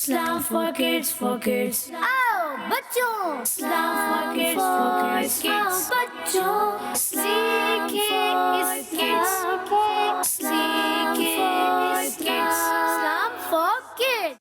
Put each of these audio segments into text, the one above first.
Islam for kids, for kids. आओ बच्चों, Islam for kids, for kids, kids. आओ बच्चों, सीखे Islam for kids.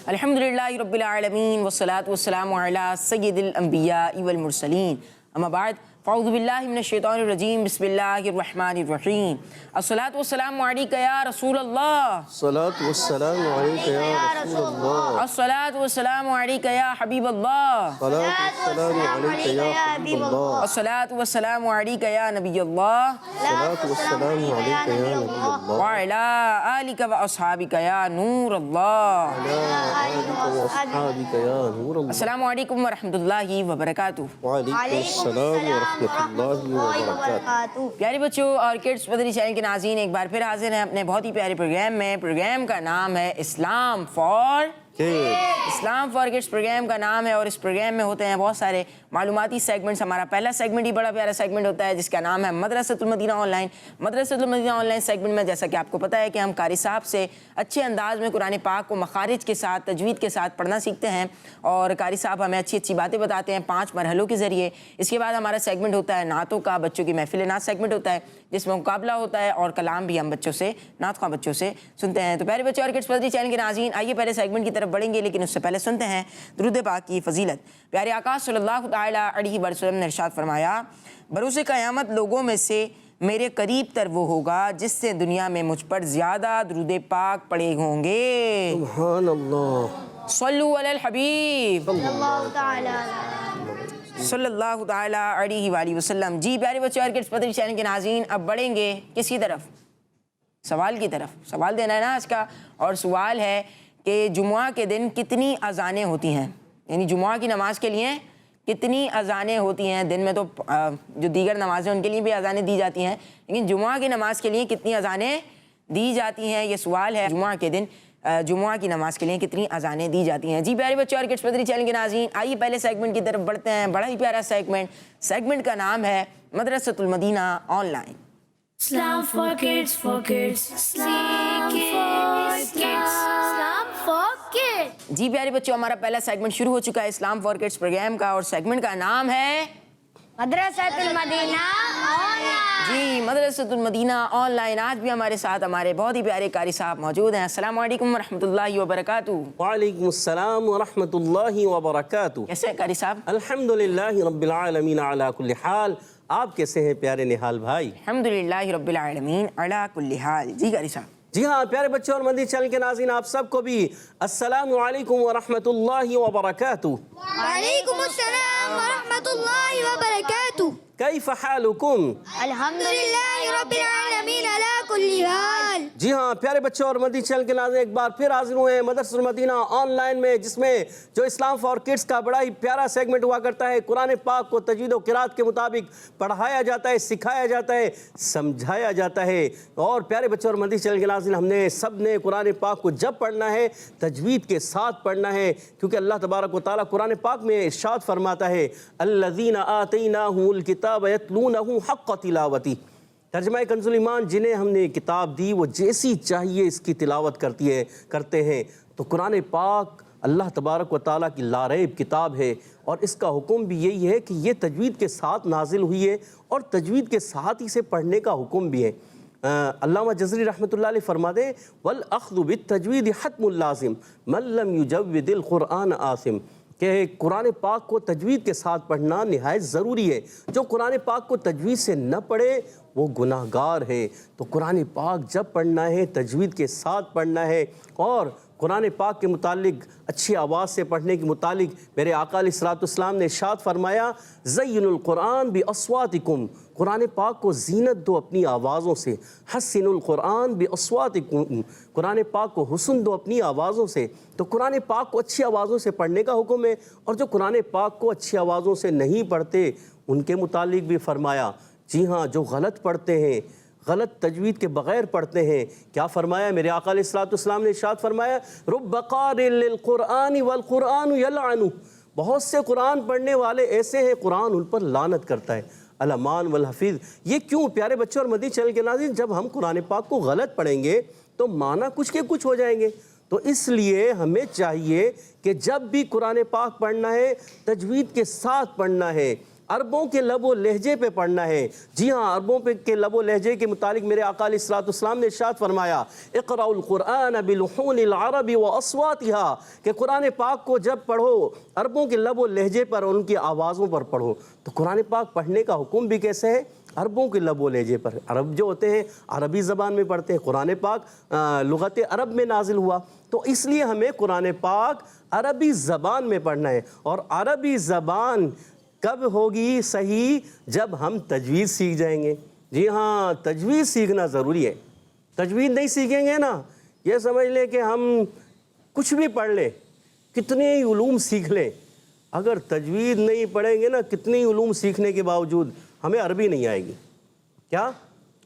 अल्हम्दुलिल्लाहि रब्बिल आलमीन वस्सलातु वस्सलामु अला सय्यिदिल अंबिया वल मुरसलीन अम्मा बाद फ़अऊज़ु बिल्लाहि मिनश शैतानिर रजीम बिस्मिल्लाहिर रहमानिर रहीम अस्सलातु वस्सलामु अलैका या रसूल अल्लाह सलातु वस्सलामु अलैका या रसूल अल्लाह अस्सलातु वस्सलामु अलैका या हबीब अल्लाह सलातु वस्सलामु अलैका या हबीब अल्लाह अस्सलातु वस्सलामु अलैका या नबी अल्लाह सलातु वस्सलामु अलैका या नबी अल्लाह व अला आलिका व अस्हाबिका या नूर अल्लाह अला आलिका व अस्हाबिका या नूर अल्लाह अस्सलामु अलैकुम व रहमतुल्लाहि व बरकातुहू। व अलैकुम अस्सलाम व रहमतुल्लाहि व बरकातुहू। प्यारे बच्चों और किड्स मदनी चैनल के नाज़रीन एक बार फिर हाजिर हैं अपने बहुत ही प्यारे प्रोग्राम में। प्रोग्राम का नाम है Islam for Islam for kids program का नाम है और इस प्रोग्राम में होते हैं बहुत सारे मालूमाती सेगमेंट्स। हमारा पहला सेगमेंट ही बड़ा प्यारा सेगमेंट होता है जिसका नाम है Madrasatul Madina online. Madrasatul Madina online segment में जैसा कि आपको पता है कि हम कारी साहब से अच्छे अंदाज में कुरान पाक को मखारिज के साथ तजवीद के साथ पढ़ना सीखते हैं और कारी साहब हमें अच्छी अच्छी बातें बताते हैं 5 मरहलों के ज़रिए। इसके बाद हमारा सेगमेंट होता है नातों का, बच्चों की महफिल नात सेगमेंट होता है जिसमें मुकाबला होता है और कलाम भी हम बच्चों से नात ख़्वाह बच्चों से सुनते हैं। तो प्यारे बच्चों और किड्स मदनी चैनल के नाज़रीन आइए पहले सेगमेंट की तरफ बढ़ेंगे, लेकिन उससे पहले सुनते हैं दुरूद पाक की फजीलत। प्यारे आका सल्लल्लाहु तआला अलैहि वसल्लम ने इरशाद फरमाया, बरोज़े क़यामत लोगों में से मेरे करीब तर वो होगा जिससे दुनिया में मुझ पर ज़्यादा दुरूद पाक पढ़े होंगे। सुभान अल्लाह। सल्लु अलल हबीब अल्लाह सल्लल्लाहु तआला अलैहि वसल्लम। जी प्यारे बच्चों और किड्स मदनी चैनल के नाज़रीन अब बढ़ेंगे किसकी तरफ? सवाल की तरफ। सवाल देना है ना आज का, और सवाल है कि जुमुआ के दिन कितनी अज़ानें होती हैं, यानी जुमुआ की नमाज के लिए कितनी अज़ानें होती हैं। दिन में तो जो दीगर नमाज़ें उनके लिए भी अज़ानें दी जाती हैं, लेकिन जुमुआ की नमाज के लिए कितनी अज़ानें दी जाती हैं, ये सवाल है। जुमुआ के दिन जुमुआ की नमाज के लिए कितनी अज़ानें दी जाती हैं। जी प्यारे बच्चों और किड्स मदनी चैनल के नाज़रीन आइए पहले सेगमेंट की तरफ बढ़ते हैं। बड़ा ही प्यारा सेगमेंट का नाम है Madrasatul Madina online. Islam for kids, for kids. Islam for kids. जी प्यारे बच्चों हमारा पहला सेगमेंट शुरू हो चुका है इस्लाम फॉर किड्स प्रोग्राम का, और सेगमेंट का नाम है मदरसतुल मदीना ऑनलाइन। जी मदरसतुल मदीना ऑनलाइन। आज भी हमारे साथ हमारे बहुत ही प्यारे कारी साहब मौजूद हैं। अस्सलामु अलैकुम वरहमतुल्लाहि वबरकातुहू। वालेकुम अस्सलाम व रहमतुल्लाहि व बरकातुहू। कैसे हैं कारी साहब? अल्हम्दुलिल्लाहि रब्बिल आलमीन अला कुल्ली हाल। आप कैसे हैं प्यारे निहाल भाई? अल्हम्दुलिल्लाहि रब्बिल आलमीन अला कुल्ली हाल। जी कारी साहब। जी हाँ प्यारे बच्चों और मदनी चैनल के नाज़रीन आप सबको भी अस्सलामु अलैकुम व रहमतुल्लाहि व बरकातुहू। वालेकुम अस्सलाम व रहमतुल्लाहि व बरकातुहू। कैफ हालुकुम? अल्हम्दुलिल्लाहि रब्बिल आलमीन अला कुल्ली हाल। जी हाँ प्यारे बच्चों और मदनी चैनल के नाज़रीन एक बार फिर हाजिर हुए हैं मदरसतुल मदीना ऑनलाइन में, जिसमें जो इस्लाम फॉर किड्स का बड़ा ही प्यारा सेगमेंट हुआ करता है। कुरान पाक को तजवीद और क़िराअत के मुताबिक पढ़ाया जाता है, सिखाया जाता है, समझाया जाता है। और प्यारे बच्चों और मदनी चैनल के नाज़रीन हमने सब ने कुरान पाक को जब पढ़ना है तजवीद के साथ पढ़ना है, क्योंकि अल्लाह तबारक व तआला कुरान पाक में इरशाद फरमाता है अल्लज़ीना आतैनाहुमुल किताब यतलूनहु हक़्क़ तिलावती। तर्जुमा कंजुल ईमान, जिन्हें हमने किताब दी वो जैसी चाहिए इसकी तिलावत करते हैं। तो कुरान पाक अल्लाह तबारक व तआला की लारैब किताब है और इसका हुक्म भी यही है कि ये तजवीद के साथ नाजिल हुई है और तजवीद के साथ इसे पढ़ने का हुक्म भी है। अल्लामा जज़री रहमतुल्लाह अलैह फरमाते वल अख़्ज़ु बित्तजवीद हत्मुल लाज़िम मन लम युजव्विदिल क़ुरआन आसिम, कि कुरान पाक को तजवीद के साथ पढ़ना निहायत ज़रूरी है। जो कुरान पाक को तजवीद से न पढ़े वो गुनाहगार है। तो कुरान पाक जब पढ़ना है तजवीद के साथ पढ़ना है। और कुरान पाक के मुतालिक अच्छी आवाज़ से पढ़ने के मुतालिक मेरे आका अलैहिस्सलाम ने इरशाद फरमाया ज़य्यिनुल कुरान बि अस्वातिकुम, कुरान पाक को ज़ीनत दो अपनी आवाज़ों से। हस्सिनुल कुरान बि अस्वातिकुम, कुरान पाक को हुस्न दो अपनी आवाज़ों से। तो कुरान पाक को अच्छी आवाज़ों से पढ़ने का हुक्म है। और जो कुरान पाक को अच्छी आवाज़ों से नहीं पढ़ते उनके मुतालिक भी फरमाया, जी हाँ, जो गलत पढ़ते हैं, गलत तजवीद के बग़ैर पढ़ते हैं, क्या फरमाया मेरे आका अलैहिस्सलाम ने इरशाद फरमाया रुब्ब क़ारिन लिल क़ुरआन वल क़ुरआन यलअनु, बहुत से कुरान पढ़ने वाले ऐसे हैं कुरान उन पर लानत करता है। अलमान वल हफीज़। ये क्यों प्यारे बच्चों और मदनी चैनल के नाज़रीन, जब हम कुरान पाक को गलत पढ़ेंगे तो माना कुछ के कुछ हो जाएंगे। تو اس لیے ہمیں چاہیے کہ جب بھی قرآن پاک پڑھنا ہے تجوید کے ساتھ پڑھنا ہے، عربوں کے لب و لہجے پہ پڑھنا ہے۔ جی ہاں، عربوں کے لب و لہجے کے متعلق میرے آقا علیہ الصلوۃ والسلام نے ارشاد فرمایا اقرأوا القرآن بلحون العرب واصواتها، کہ قرآن پاک کو جب پڑھو عربوں کے لب و لہجے پر، ان کی آوازوں پر پڑھو۔ تو قرآن پاک پڑھنے کا حکم بھی کیسے ہے؟ عربوں کے لب و لہجے پر۔ عرب جو ہوتے ہیں عربی زبان میں پڑھتے ہیں، قرآن پاک لغت عرب میں نازل ہوا، تو اس لیے ہمیں قرآن پاک عربی زبان میں پڑھنا ہے۔ اور عربی زبان کب ہوگی صحیح؟ جب ہم تجوید سیکھ جائیں گے۔ جی ہاں، تجوید سیکھنا ضروری ہے۔ تجوید نہیں سیکھیں گے نا، یہ سمجھ لیں کہ ہم کچھ بھی پڑھ لیں، کتنے ہی علوم سیکھ لیں، اگر تجوید نہیں پڑھیں گے نا، کتنے ہی علوم سیکھنے کے باوجود ہمیں عربی نہیں آئے گی۔ کیا؟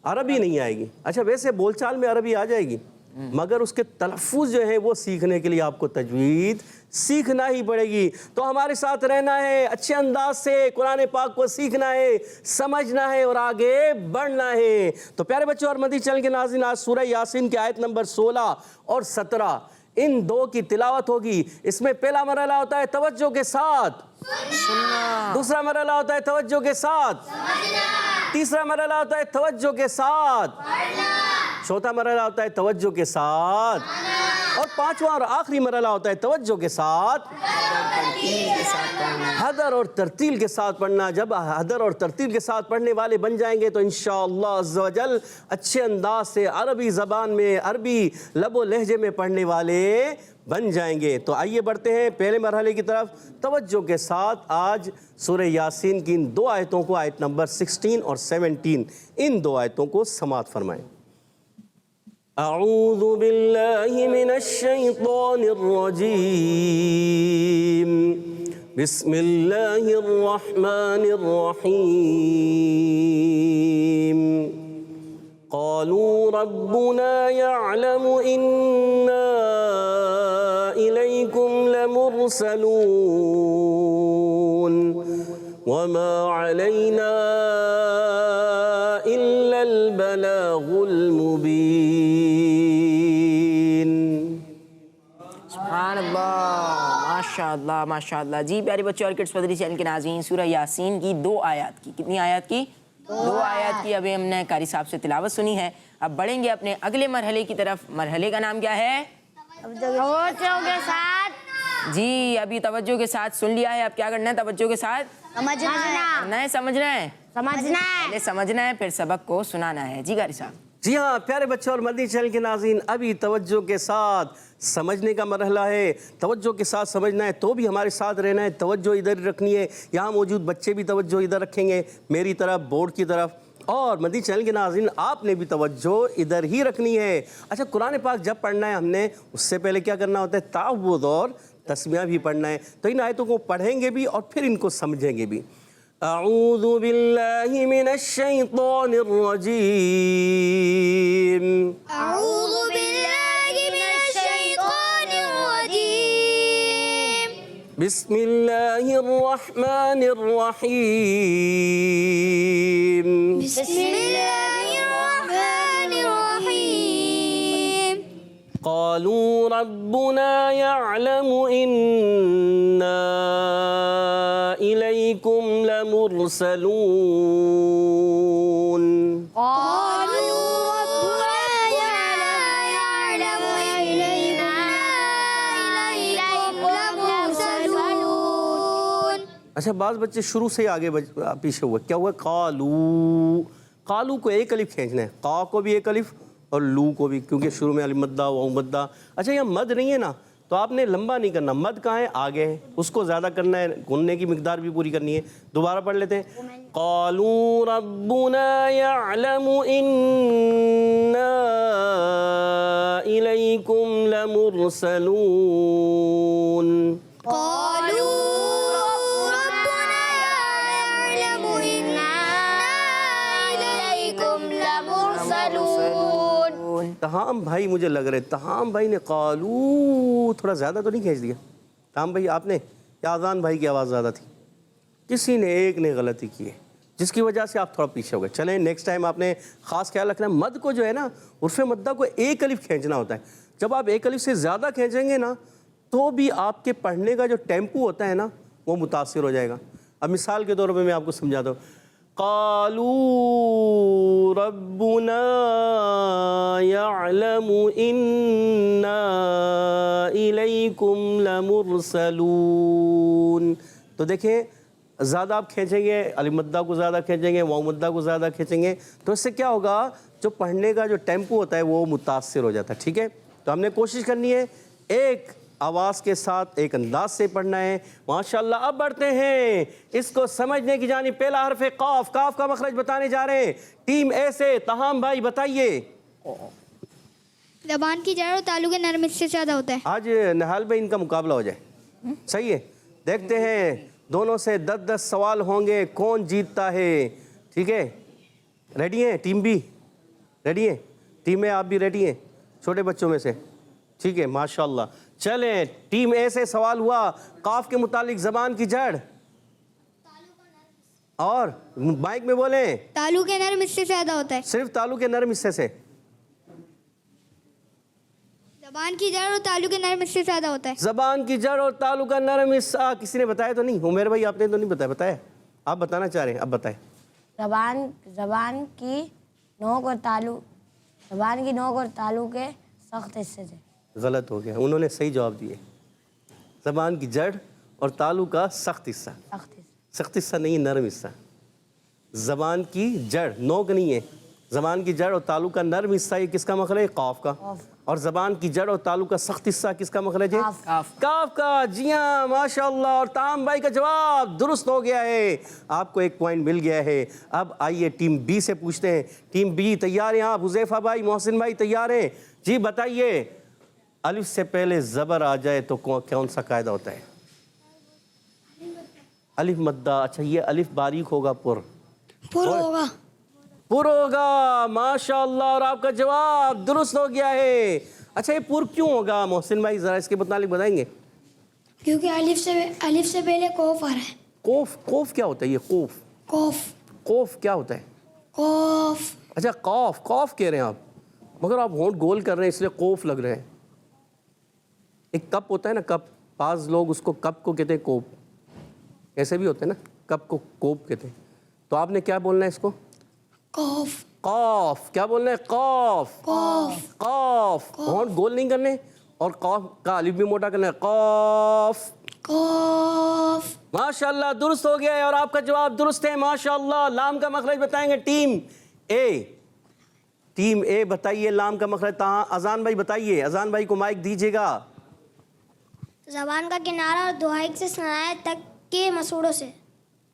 عربی نہیں آئے گی۔ اچھا، ویسے بول چال میں عربی آ جائے گی، مگر اس کے تلفظ جو ہیں وہ سیکھنے کے لیے آپ کو تجوید سیکھنا ہی پڑے گی۔ تو ہمارے ساتھ رہنا ہے، اچھے انداز سے قرآن پاک کو سیکھنا ہے، سمجھنا ہے اور آگے بڑھنا ہے۔ تو پیارے بچوں اور مدنی چینل کے ناظرین، آج سورہ یاسین کی آیت نمبر 16 اور 17 ان دو کی تلاوت ہوگی۔ اس میں پہلا مرحلہ ہوتا ہے توجہ کے ساتھ سننا، دوسرا مرحلہ ہوتا ہے توجہ کے ساتھ سمجھنا، تیسرا مرحلہ ہوتا ہے توجہ کے ساتھ پڑھنا، چوتھا مرحلہ ہوتا ہے توجہ کے ساتھ اور پانچواں اور آخری مرحلہ ہوتا ہے توجہ کے ساتھ حذر اور ترتیل کے ساتھ پڑھنا۔ جب حذر اور ترتیل کے ساتھ پڑھنے والے بن جائیں گے تو انشاءاللہ عز و جل اچھے انداز سے عربی زبان میں، عربی لب و لہجے میں پڑھنے والے بن جائیں گے۔ تو آئیے بڑھتے ہیں پہلے مرحلے کی طرف توجہ کے ساتھ۔ آج سورہ یاسین کی ان دو آیتوں کو، آیت نمبر 16 اور 17، ان دو آیتوں کو سماعت فرمائیں۔ اعوذ باللہ من الشیطان الرجیم، بسم اللہ الرحمن الرحیم۔ قالوا ربنا يعلم إنا إليكم لمرسلون وما علينا إلا البلاغ المبين۔ سبحان اللہ، ماشاء اللہ ماشاء اللہ۔ جی پیارے بچوں اور کڈس مدنی چینل کے ناظرین، سورہ یاسین کی 2 آیات کی، کتنی آیات کی؟ 2 آیات کی ابھی ہم نے قاری صاحب سے تلاوت سنی ہے۔ اب بڑھیں گے اپنے اگلے مرحلے کی طرف۔ مرحلے کا نام کیا ہے؟ توجہ کے ساتھ جی ابھی توجہ کے ساتھ سن لیا ہے، اب کیا کرنا ہے؟ توجہ کے ساتھ سمجھنا کرنا ہے، سمجھنا ہے، پہلے سمجھنا ہے پھر سبق کو سنانا ہے۔ جی قاری صاحب۔ جی ہاں پیارے بچوں اور مدنی چینل کے ناظرین، ابھی توجہ کے ساتھ سمجھنے کا مرحلہ ہے۔ توجہ کے ساتھ سمجھنا ہے تو بھی ہمارے ساتھ رہنا ہے، توجہ ادھر رکھنی ہے۔ یہاں موجود بچے بھی توجہ ادھر رکھیں گے، میری طرف، بورڈ کی طرف، اور مدنی چینل کے ناظرین آپ نے بھی توجہ ادھر ہی رکھنی ہے۔ اچھا، قرآن پاک جب پڑھنا ہے ہم نے، اس سے پہلے کیا کرنا ہوتا ہے؟ تعوذ اور تسمیہ بھی پڑھنا ہے۔ تو ان آیتوں کو پڑھیں گے بھی اور پھر ان کو سمجھیں گے بھی۔ اعوذ باللہ من الشیطان الرجیم، اعوذ باللہ من الشیطان الرجیم، بسم اللہ الرحمن الرحیم، بسم اللہ الرحمن الرحیم۔ قالوا ربنا يعلم إنا إليكم لمرسلون قالوا ربنا يعلم إنا إليكم لمرسلون۔ اچھا، بعض بچے شروع سے آگے پیچھے ہوئے، کیا ہوا؟ قالو کو ایک الف کھینچنا ہے، قا کو بھی ایک الف اور لو کو بھی، کیونکہ شروع میں الف مدہ واو مدہ۔ اچھا، یہ مد نہیں ہے نا، تو آپ نے لمبا نہیں کرنا، مد کہاں ہے؟ آگے ہے، اس کو زیادہ کرنا ہے، گننے کی مقدار بھی پوری کرنی ہے۔ دوبارہ پڑھ لیتے ہیں۔ قالوا ربنا يعلم إنا إليكم لمرسلون قالوا ربنا يعلم إنا إليكم لمرسلون۔ تہام بھائی مجھے لگ رہے، تہام بھائی نے قالو تھوڑا زیادہ تو نہیں کھینچ دیا؟ تہام بھائی آپ نے، یا آذان بھائی کی آواز زیادہ تھی؟ کسی نے ایک نے غلطی کی ہے جس کی وجہ سے آپ تھوڑا پیچھے ہو گئے۔ چلیں نیکسٹ ٹائم آپ نے خاص خیال رکھنا ہے، مد کو جو ہے نا، عرف مدہ کو ایک الف کھینچنا ہوتا ہے، जब आप एक अलिफ से ज़्यादा खींचेंगे ना तो भी आपके पढ़ने का जो टेम्पो होता है ना वो मुतासिर हो जाएगा। अब मिसाल के तौर पे मैं आपको समझाता हूँ। क़ालू रब्बुना यअलमु इन्ना इलैकुम लमुरसलून। तो देखें, ज़्यादा आप खींचेंगे, अलिफ मद्दा को ज़्यादा खींचेंगे, वाव मद्दा को ज़्यादा खींचेंगे तो इससे क्या होगा, जो पढ़ने का जो टेम्पो होता है वो मुतासिर हो जाता है। ठीक है, तो हमने कोशिश करनी है एक आवाज़ के साथ एक अंदाज से पढ़ना है। माशाल्लाह। अब बढ़ते हैं इसको समझने की जानिब। पहला हर्फ है काफ। काफ का मखरज बताने जा रहे हैं टीम ए से। तहाम भाई बताइए। जबान की जड़ और तालु के नरम हिस्से से ज़्यादा होता है। आज निहाल भाई इनका मुकाबला हो जाए, सही है। देखते हैं दोनों से 10-10 सवाल होंगे, कौन जीतता है। ठीक है, रेडी हैं टीम बी? रेडी है टीम ए? आप भी रेडी हैं छोटे बच्चों में से? ठीक है, माशाल्लाह। चलें, टीम ए से सवाल हुआ काफ के मुतालिक ज़बान की जड़, और माइक में बोलें। तालु के नरम हिस्से से ज़्यादा होता है। सिर्फ तालु के नरम हिस्से से। जबान की जड़ और तालु के नरम हिस्से से ज़्यादा होता है। ज़बान की जड़ और तालु का नरम हिस्सा। किसी ने बताया तो नहीं? उमेर भाई आपने तो नहीं बताया? बताया? आप बताना चाह रहे हैं, अब बताएं। जबान की नोक और तालु, जबान की नोक और तालु के सख्त हिस्से से। गलत हो गया, उन्होंने सही जवाब दिए। ज़बान की जड़ और तालु का सख्त हिस्सा। सख्त हिस्से। सख्त हिस्सा नहीं, नरम हिस्सा। ज़बान की जड़, नोक नहीं है। ज़बान की जड़ और तालु का नरम हिस्सा, ये किसका मखरज है? काफ का। और ज़बान की जड़ और तालु का सख्त हिस्सा किसका मखरज है? काफ का। जी हाँ, माशाल्लाह। और ताम भाई का जवाब दुरुस्त हो गया है, आपको 1 पॉइंट मिल गया है। अब आइए टीम बी से पूछते हैं। टीम बी तैयार हैं आप? हुज़ैफा भाई, मोहसिन भाई तैयार हैं? जी बताइए। अलिफ से पहले ज़बर आ जाए तो कौन सा कायदा होता है? अलिफ मद्दा। अच्छा, ये अलिफ बारीक होगा, पुर होगा। पुर होगा, माशाल्लाह। और आपका जवाब दुरुस्त हो गया है। अच्छा, ये पुर क्यों होगा मोहसिन भाई, ज़रा इसके मुतालिक बताएंगे? क्योंकि अलिफ से पहले कौफ आ रहा है। कोफ। कोफ क्या होता है? ये कोफ। कोफ क्या होता है? कौफ। अच्छा, कौफ। कौफ कह रहे हैं आप, मगर आप होंठ गोल कर रहे हैं इसलिए कोफ लग रहे हैं। एक कप होता है ना, कप, पास लोग उसको कप को कहते हैं कोप, ऐसे भी होते हैं ना, कप को कोप कहते हैं। तो आपने क्या बोलना है इसको? कौफ। कौफ। क्या बोलना है? कौफ। कौफ। होंठ गोल नहीं करने, और कौफ का अलिफ भी मोटा करना है। कौफ। कौफ। माशाल्लाह, दुरुस्त हो गया है। और आपका जवाब दुरुस्त है, माशाल्लाह। लाम का मखरज बताएंगे टीम ए। टीम ए बताइए लाम का मखरज। अजान भाई बताइए। अजान भाई को माइक दीजिएगा। जबान का किनारा और दुहाइक से सनाया तक के मसूड़ों से।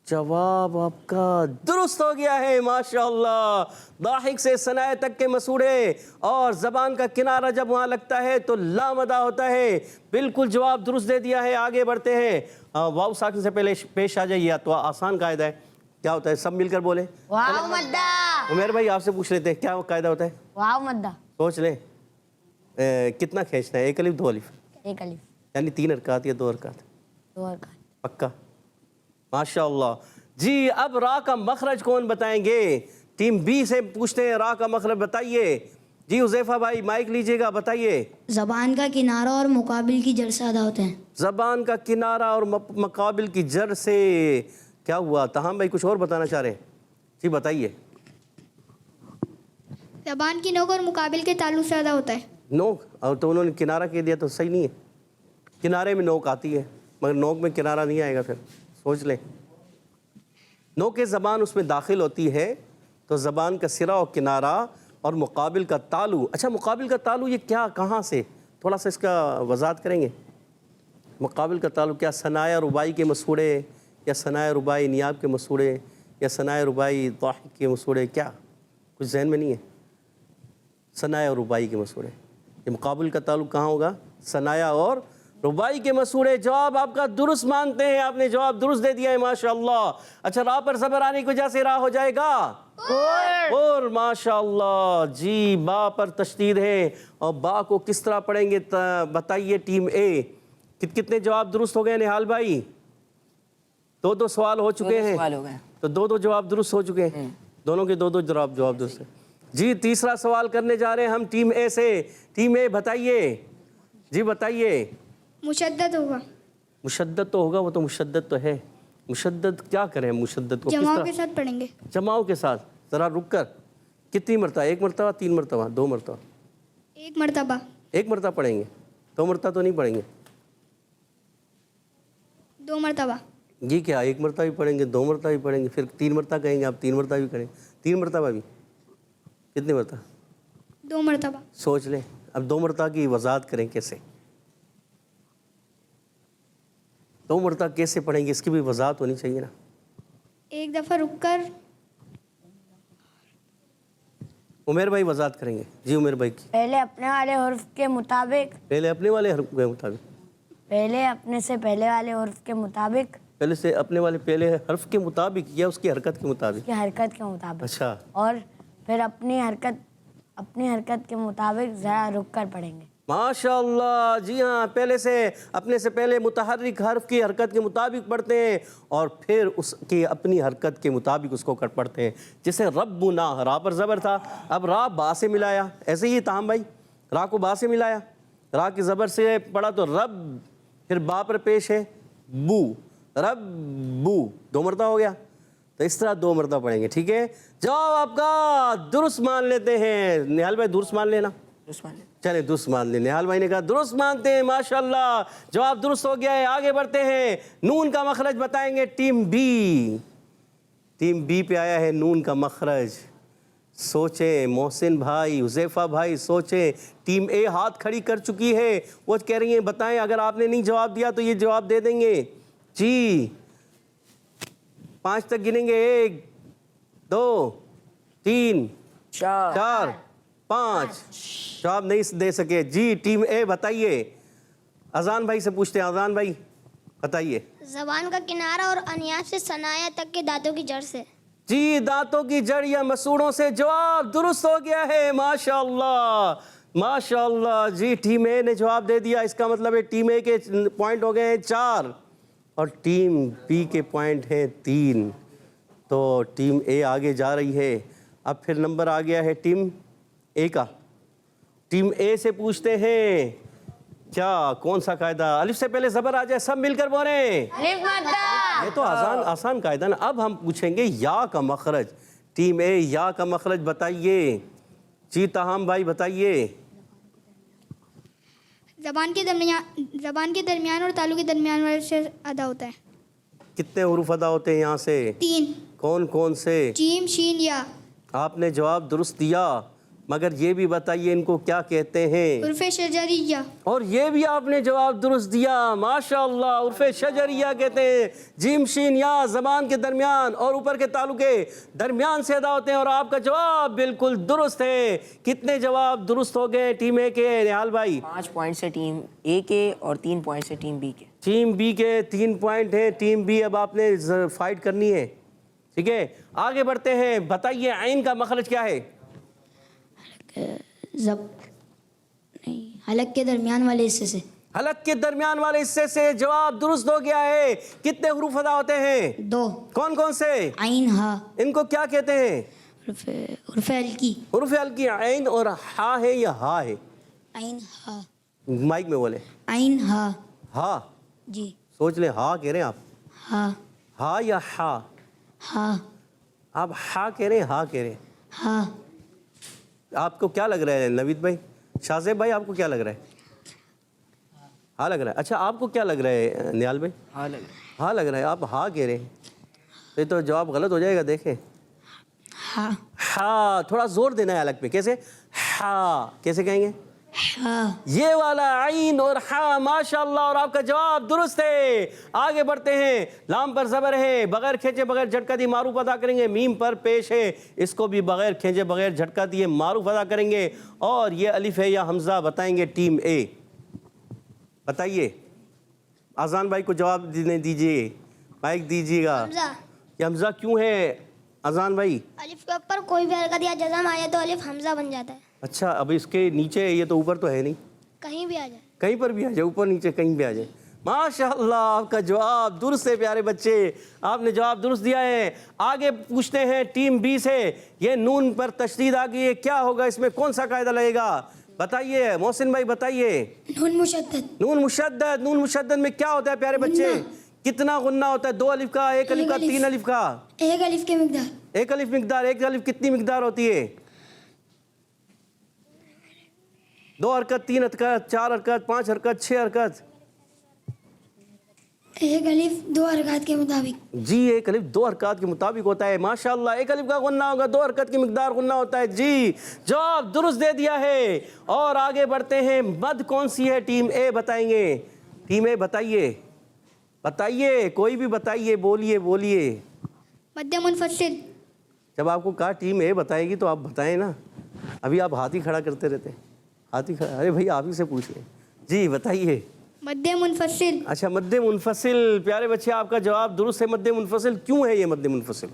जवाब आपका दुरुस्त हो गया है, माशाअल्लाह। दाहिक से सनाए तक के मसूड़े, और ज़बान का किनारा जब वहाँ लगता है तो लाम अदा होता है। बिल्कुल जवाब दुरुस्त दे दिया है। आगे बढ़ते हैं। वाव साकिन से पहले पेश आ जाइए, तो आसान कायदा है। क्या होता है? सब मिलकर बोले। वाव मद्दा। उमेर भाई आपसे पूछ लेते हैं, क्या वो कायदा होता है? वाव मद्दा। सोच लें। कितना खींचना है? 1 अलिफ 2 अलिफ? 1 अलिफ। यानी 3 हरकत या 2 हरकत? 2 हरकत। पक्का? माशाअल्लाह। जी, अब रा का मखरज कौन बताएंगे? टीम बी से पूछते हैं, रा का मखरज बताइए। जी हुज़ैफा भाई माइक लीजिएगा, बताइए। जबान का किनारा और मुकाबिल की जड़ से अदा होते हैं। ज़बान का किनारा और मुकाबिल की जड़ से क्या हुआ? तहाम भाई कुछ और बताना चाह रहे हैं? जी बताइए। जबान की नोक और मुकाबिल के ताल्लुक से अदा होता है। नोक, और तो उन्होंने किनारा कह दिया तो सही नहीं है। किनारे में नोक आती है, मगर नोक में किनारा नहीं आएगा। फिर सोच लें, नोक ज़बान उसमें दाखिल होती है तो ज़बान का सिरा और किनारा और मुकाबिल का तालु। अच्छा, मुकाबिल का तालु ये क्या, कहाँ से? थोड़ा सा इसका वजाहत करेंगे। मुकाबिल का तालु क्या सनाया रुबाई के मसूड़े, या सनाया रुबाई नियाब के मसूड़े, या सनाया रुबाई दाहिक के मसूड़े? क्या कुछ जहन में नहीं है? सनाया रुबाई के मसूड़े। ये मुकाबिल का ताल्लुक कहाँ होगा? सनाया और रुबाई के मसूड़े। जवाब आपका दुरुस्त मानते हैं, आपने जवाब दुरुस्त दे दिया है, माशाअल्लाह। अच्छा, रा पर ज़बर आने की वजह से रा हो जाएगा और माशाअल्लाह। जी, बा पर तशदीद है, और बा को किस तरह पढ़ेंगे बताइए टीम ए। कितने जवाब दुरुस्त हो गए निहाल भाई? 2 सवाल हो चुके हैं, सवाल हो गए, तो 2 जवाब दुरुस्त हो चुके हैं। दोनों के 2 जवाब दुरुस्त है। جی تیسرا سوال کرنے جا رہے ہیں ہم ٹیم اے سے. ٹیم اے بتائیے, جی بتائیے. مشدد ہوگا. مشدد تو ہوگا, وہ تو مشدد تو ہے. مشدد کیا کریں مشدد کو؟ جماؤں کے ساتھ پڑھیں گے. جماؤں کے ساتھ. ذرا رک کر, کتنی مرتبہ؟ 1 مرتبہ, 3 مرتبہ, 2 مرتبہ؟ 1 مرتبہ. 1 مرتبہ پڑھیں گے, 2 مرتبہ تو نہیں پڑھیں گے. 2 مرتبہ. جی کیا 1 مرتبہ بھی پڑھیں گے, 2 مرتبہ بھی پڑھیں گے, پھر 3 مرتبہ کہیں گے آپ 3 مرتبہ بھی کریں. 3 مرتبہ بھی, کتنی مرتبہ؟ 2 مرتبہ. سوچ لیں. اب 2 مرتبہ کی وضاحت کریں کیسے. 2 مرتبہ کیسے پڑھیں گے, اس کی بھی وضاحت ہونی چاہیے نا. 1 دفعہ رک کر. عمیر بھائی وضاحت کریں گے. جی عمیر بھائی کی. پہلے اپنے والے حرف کے مطابق. پہلے اپنے والے حرف کے مطابق. پہلے اپنے سے پہلے والے حرف کے مطابق. پہلے سے اپنے والے پہلے حرف کے مطابق یا اس کی حرکت کے مطابق؟ کی حرکت کے مطابق. اچھا. اور پھر اپنی حرکت کے مطابق ذرا رک کر پڑھیں گے. ماشاء اللہ. جی ہاں, پہلے سے اپنے سے پہلے متحرک حرف کی حرکت کے مطابق پڑھتے ہیں اور پھر اس کی اپنی حرکت کے مطابق اس کو پڑھتے ہیں. جیسے ربنا, را پر زبر تھا, اب را با سے ملایا. ایسے ہی تاہم بھائی, را کو با سے ملایا, را کی زبر سے پڑھا تو رب, پھر با پر پیش ہے بو, رب بو, 2 مرتبہ ہو گیا. تو اس طرح 2 مرتبہ پڑھیں گے. ٹھیک ہے, جواب آپ کا درست مان لیتے ہیں. نہال بھائی درست مان لینا. چلیں درست مان لیں. نہال بھائی نے کہا درست مانتے ہیں. ماشاءاللہ, جواب درست ہو گیا ہے. آگے بڑھتے ہیں. نون کا مخرج بتائیں گے ٹیم بی. ٹیم بی پہ آیا ہے نون کا مخرج. سوچیں محسن بھائی, حذیفہ بھائی سوچیں. ٹیم اے ہاتھ کھڑی کر چکی ہے, وہ کہہ رہی ہیں بتائیں. اگر آپ نے نہیں جواب دیا تو یہ جواب دے دیں گے. جی 5 تک گنیں گے. 1 2 3 4 5. جواب نہیں دے سکے. جی ٹیم اے بتائیے. اذان بھائی سے پوچھتے ہیں. اذان بھائی بتائیے. زبان کا کنارہ اور انیاب سے ثنایا تک کے دانتوں کی جڑ سے. جی دانتوں کی جڑ یا مسوڑوں سے. جواب درست ہو گیا ہے. ماشاءاللہ ماشاءاللہ. جی ٹیم اے نے جواب دے دیا. اس کا مطلب ہے ٹیم اے کے پوائنٹ ہو گئے ہیں 4 اور ٹیم بی کے پوائنٹ ہیں 3. تو ٹیم اے آگے جا رہی ہے. اب پھر نمبر آ گیا ہے ٹیم اے کا. ٹیم اے سے پوچھتے ہیں کیا کون سا قاعدہ؟ الف سے پہلے زبر آ جائے سب مل کر بولیں. یہ تو آسان قاعدہ نا. اب ہم پوچھیں گے یا کا مخرج. ٹیم اے یا کا مخرج بتائیے. جی تاہم بھائی بتائیے. زبان کے درمیان اور تالو کے درمیان والے سے ادا ہوتا ہے. کتنے حروف ادا ہوتے ہیں یہاں سے؟ 3. کون کون سے؟ جیم شین یا. آپ نے جواب درست دیا, مگر یہ بھی بتائیے ان کو کیا کہتے ہیں؟ حروف شجریہ. اور یہ بھی آپ نے جواب درست دیا. ماشاءاللہ, حروف شجریہ کہتے ہیں. جیم شین یا زبان کے درمیان اور اوپر کے تالو کے درمیان سے ادا ہوتے ہیں. اور آپ کا جواب بالکل درست ہے. کتنے جواب درست ہو گئے ٹیم اے کے نہال بھائی؟ 5 پوائنٹ سے ٹیم اے کے اور 3 پوائنٹ سے ٹیم بی کے. ٹیم بی کے 3 پوائنٹ ہیں. ٹیم بی اب آپ نے فائٹ کرنی ہے. ٹھیک ہے, آگے بڑھتے ہیں. بتائیے عین کا مخرج کیا ہے؟ حلق کے درمیان والے حصے سے. حلق کے درمیان والے حصے سے. جواب درست ہو گیا ہے. کتنے حروف ادا ہوتے ہیں؟ 2. کون کون سے؟ عین ہا. ان کو کیا کہتے ہیں؟ حرف ہلکی. حروف ہلکی. عین اور ہا ہے یا ہا ہے؟ عین ہا. مائک میں بولے. عین ہا. ہا. جی. سوچ لیں, ہا کہہ رہے ہیں آپ؟ ہا. ہا یا ہا؟ ہا. آپ ہا کہہ رہے ہیں ہا کہہ رہے ہیں؟ ہا. آپ کو کیا لگ رہا ہے نوید بھائی؟ شاہزیب بھائی آپ کو کیا لگ رہا ہے؟ ہاں لگ رہا ہے. اچھا آپ کو کیا لگ رہا ہے نیال بھائی؟ ہاں لگ رہا ہے. آپ ہاں کہہ رہے ہیں. یہ تو جواب غلط ہو جائے گا. دیکھیں ہا. ہاں, تھوڑا زور دینا ہے الگ پہ. کیسے؟ ہاں کیسے کہیں گے؟ ہا. یہ والا عین اور ہاں. ماشاءاللہ, اور آپ کا جواب درست ہے. آگے بڑھتے ہیں. لام پر زبر ہے, بغیر کھینچے بغیر جھٹکا دیے معروف ادا کریں گے. میم پر پیش ہے, اس کو بھی بغیر کھینچے بغیر جھٹکا دیے معروف ادا کریں گے. اور یہ الف ہے یا حمزہ بتائیں گے ٹیم اے. بتائیے. اذان بھائی کو جواب دیجیے, مائک دیجیے گا. حمزہ. یہ حمزہ کیوں ہے اذان بھائی؟ الف کے اوپر کوئی بھی حرکت یا جزم آ جائے تو الف حمزہ بن جاتا ہے. اچھا, اب اس کے نیچے, یہ تو اوپر تو ہے نہیں, کہیں بھی آ جائے. کہیں پر بھی آ جائے, اوپر نیچے کہیں بھی آ جائے. माशाअल्लाह, आपका जवाब दुरुस्त है प्यारे बच्चे, आपने जवाब दुरुस्त दिया है। आगे पूछते हैं टीम बी से, ये नून पर तशदीद आ गई है, क्या होगा इसमें, कौन सा कायदा लगेगा, बताइए मोहसिन भाई बताइए। नून मुशद्दद। नून मुशद्दद, नून मुशद्दद में क्या होता है प्यारे बच्चे, कितना गुन्ना होता है, 2 अलिफ का, 1 अलिफ का, 3 अलिफ का। 1 अलिफ की मिकदार। 1 अलिफ मिकदार, 1 अलिफ कितनी मिकदार होती है, 2 हरकत, 3 हरकत, 4 हरकत, 5 हरकत, 6 हरकत। 1 अलिफ 2 हरकत के मुताबिक। जी 1 अलिफ 2 हरकत के मुताबिक होता है। माशाअल्लाह, 1 अलिफ का गुन्ना होगा, 2 हरकत की मिकदार गुन्ना होता है। जी जवाब दुरुस्त दे दिया है। और आगे बढ़ते हैं, मद कौन सी है, टीम ए बताएंगे। टीम ए बताइए, बताइए, कोई भी बताइए, बोलिए बोलिए। मध्य मुनफसिल। जब आपको कहा टीम ए बताएगी तो आप बताएं ना, अभी आप हाथ ही खड़ा करते रहते हैं, हाथ ही खड़ा। अरे भाई आप ही से पूछिए, जी बताइए। मध्य मुनफसिल। अच्छा, मद्दे मुनफसिल। प्यारे बच्चे आपका जवाब दुरुस्त है, मद्दे मुनफसिल। क्यों है ये मद्दे मुनफसिल?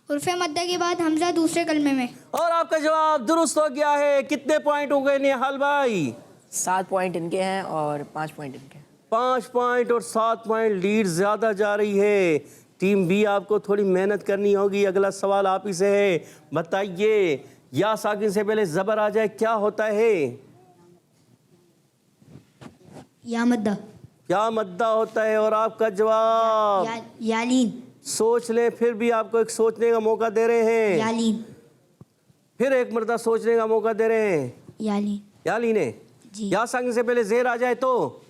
उर्फ़े मद्दा के बाद हमजा दूसरे कलमे में। और आपका जवाब दुरुस्त हो गया है। कितने पॉइंट हो गए निहाल भाई? 7 पॉइंट इनके हैं और 5 पॉइंट इनके। 5 पॉइंट और 7 पॉइंट, लीड ज्यादा जा रही है। टीम बी आपको थोड़ी मेहनत करनी होगी। अगला सवाल आप ही से है, बताइए या साकिन से पहले जबर आ जाए क्या होता है? या मद्दा। क्या मद्दा होता है? और आपका जवाब यालीन। सोच ले, फिर भी आपको एक सोचने का मौका दे रहे हैं। यालीन। फिर एक मर्दा सोचने का मौका दे रहे हैं। यालीन। यालीन है। जी। या साकिन से पहले जेर आ जाए तो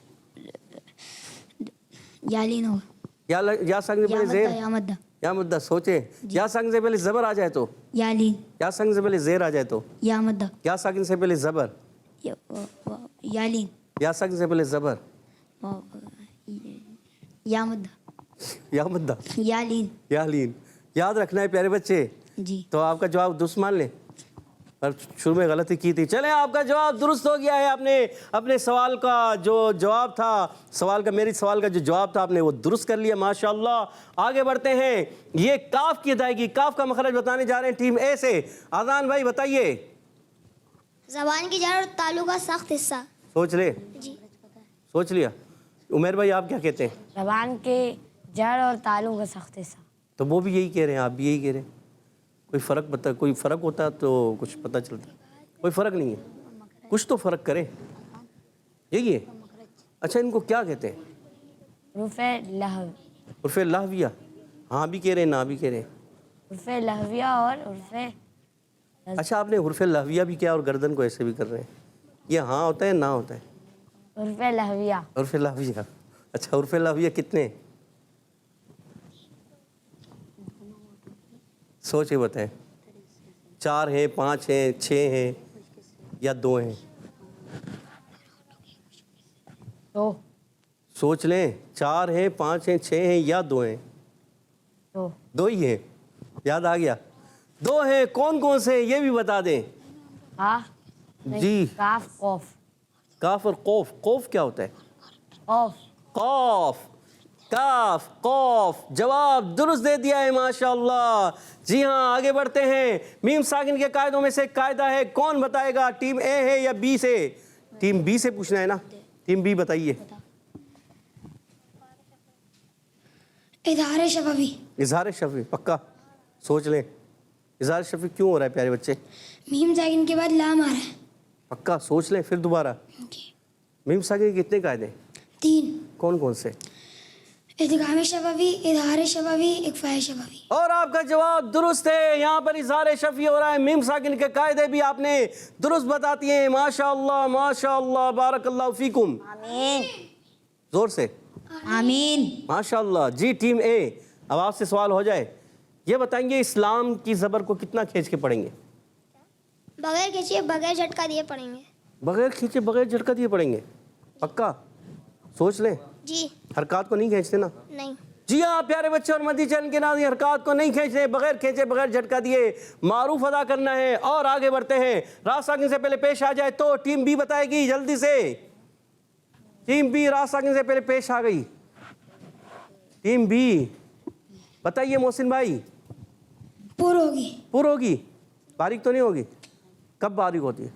यालीन हो। या साकिन से या पहले मद्दा। जेर, या मद्दा। या मुद्दा सोचे। या साकिन से पहले जबर आ जाए तो, यालीन। या साकिन से पहले जेर आ जाए तो, या मद्दा। या साकिन से पहले जबर, यालीन। या साकिन से पहले जबर, या मद्दा। या मुद्दा, यालीन। यालीन। याद रखना है प्यारे बच्चे। जी। तो आपका जवाब दुरुस्त मान ले, पर शुरू में गलती की थी। चलें, आपका जवाब दुरुस्त हो गया है। आपने अपने सवाल का जो जवाब था, मेरी सवाल का जो जवाब था, आपने वो दुरुस्त कर लिया, माशाअल्लाह। आगे बढ़ते हैं, ये काफ की अदायगी, काफ का मखरज बताने जा रहे हैं टीम ए से। आजान भाई बताइए। ज़बान की जड़ और तालु का सख्त हिस्सा। सोच ले, जी। सोच लिया। उमेर भाई आप क्या कहते हैं? जबान के जड़ और तालू का सख्त हिस्सा। तो वो भी यही कह रहे हैं, आप भी यही कह रहे हैं। कोई फ़र्क बता, कोई फ़र्क होता तो कुछ पता चलता। कोई फ़र्क नहीं है, कुछ तो फ़र्क करें। यही है। अच्छा, इनको क्या कहते हैं? रुफ़े लहव। उर्फ़े लहविया। हाँ भी कह रहे हैं, ना भी कह रहे हैं। उर्फ़े लहविया और उर्फ़े। अच्छा, आपने उर्फ़े लहविया भी किया और गर्दन को ऐसे भी कर रहे हैं। ये हाँ होता है, ना होता है? उर्फ़े लहविया। उर्फ़े लहविया। अच्छा, उर्फ़े लहविया कितने? सोच के बताएं। 4 हैं, 5 हैं, 6 हैं या 2 हैं? 2। सोच लें, 4 हैं, 5 हैं, 6 हैं या 2 हैं? 2। 2 ही हैं। याद आ गया? 2 हैं। कौन कौन से हैं ये भी बता दें। हाँ जी। काफ कौफ। काफ और कौफ। कौफ क्या होता है? कौफ। कौफ, काफ, कौफ। जवाब दुरुस्त दे दिया है, माशाअल्लाह। जी हाँ, आगे बढ़ते हैं। मीम साकिन के कायदों में से एक कायदा है, कौन बताएगा? टीम ए है या बी से? टीम बी से पूछना है ना। टीम बी बताइए। इज़हार शफवी। इजहार शफी, पक्का? सोच लें, इजहार शफी क्यों हो रहा है प्यारे बच्चे? मीम साकिन के बाद लाम आ रहा है। पक्का? सोच लें फिर दोबारा। मीम साकिन के कितने कायदे? 3। कौन कौन से? इदगाम शफवी, इज़हार शफवी, इख्फा शफवी। और आपका जवाब दुरुस्त है। यहाँ पर इज़हार शफी हो रहा है। मीम साकिन के कायदे भी आपने दुरुस्त बताती हैं। माशाअल्लाह, माशाअल्लाह, बारकल्लाहु फीकुम। आमीन। जोर से आमीन। माशाअल्लाह। जी टीम ए, अब आपसे सवाल हो जाए, ये बताएंगे इस्लाम की ज़बर को कितना खींच के पढ़ेंगे? बगैर खींचिए, बगैर झटका दिए पढ़ेंगे। बगैर खींचे, बगैर झटका दिए पढ़ेंगे? पक्का? सोच लें। जी। हरकत को नहीं खींचते ना? नहीं। जी हाँ प्यारे बच्चे और मदी चैनल के नाज़रीन, हरकत को नहीं खींचते, बगैर खींचे, बगैर झटका दिए मारूफ अदा करना है। और आगे बढ़ते हैं। रात साकिन से पहले पेश आ जाए तो टीम बी बताएगी, जल्दी से। टीम बी रात साकिन से पहले पेश आ गई। टीम बी बताइए मोहसिन भाई। पुर होगी। पुर होगी? बारीक तो नहीं होगी? कब बारीक होती है?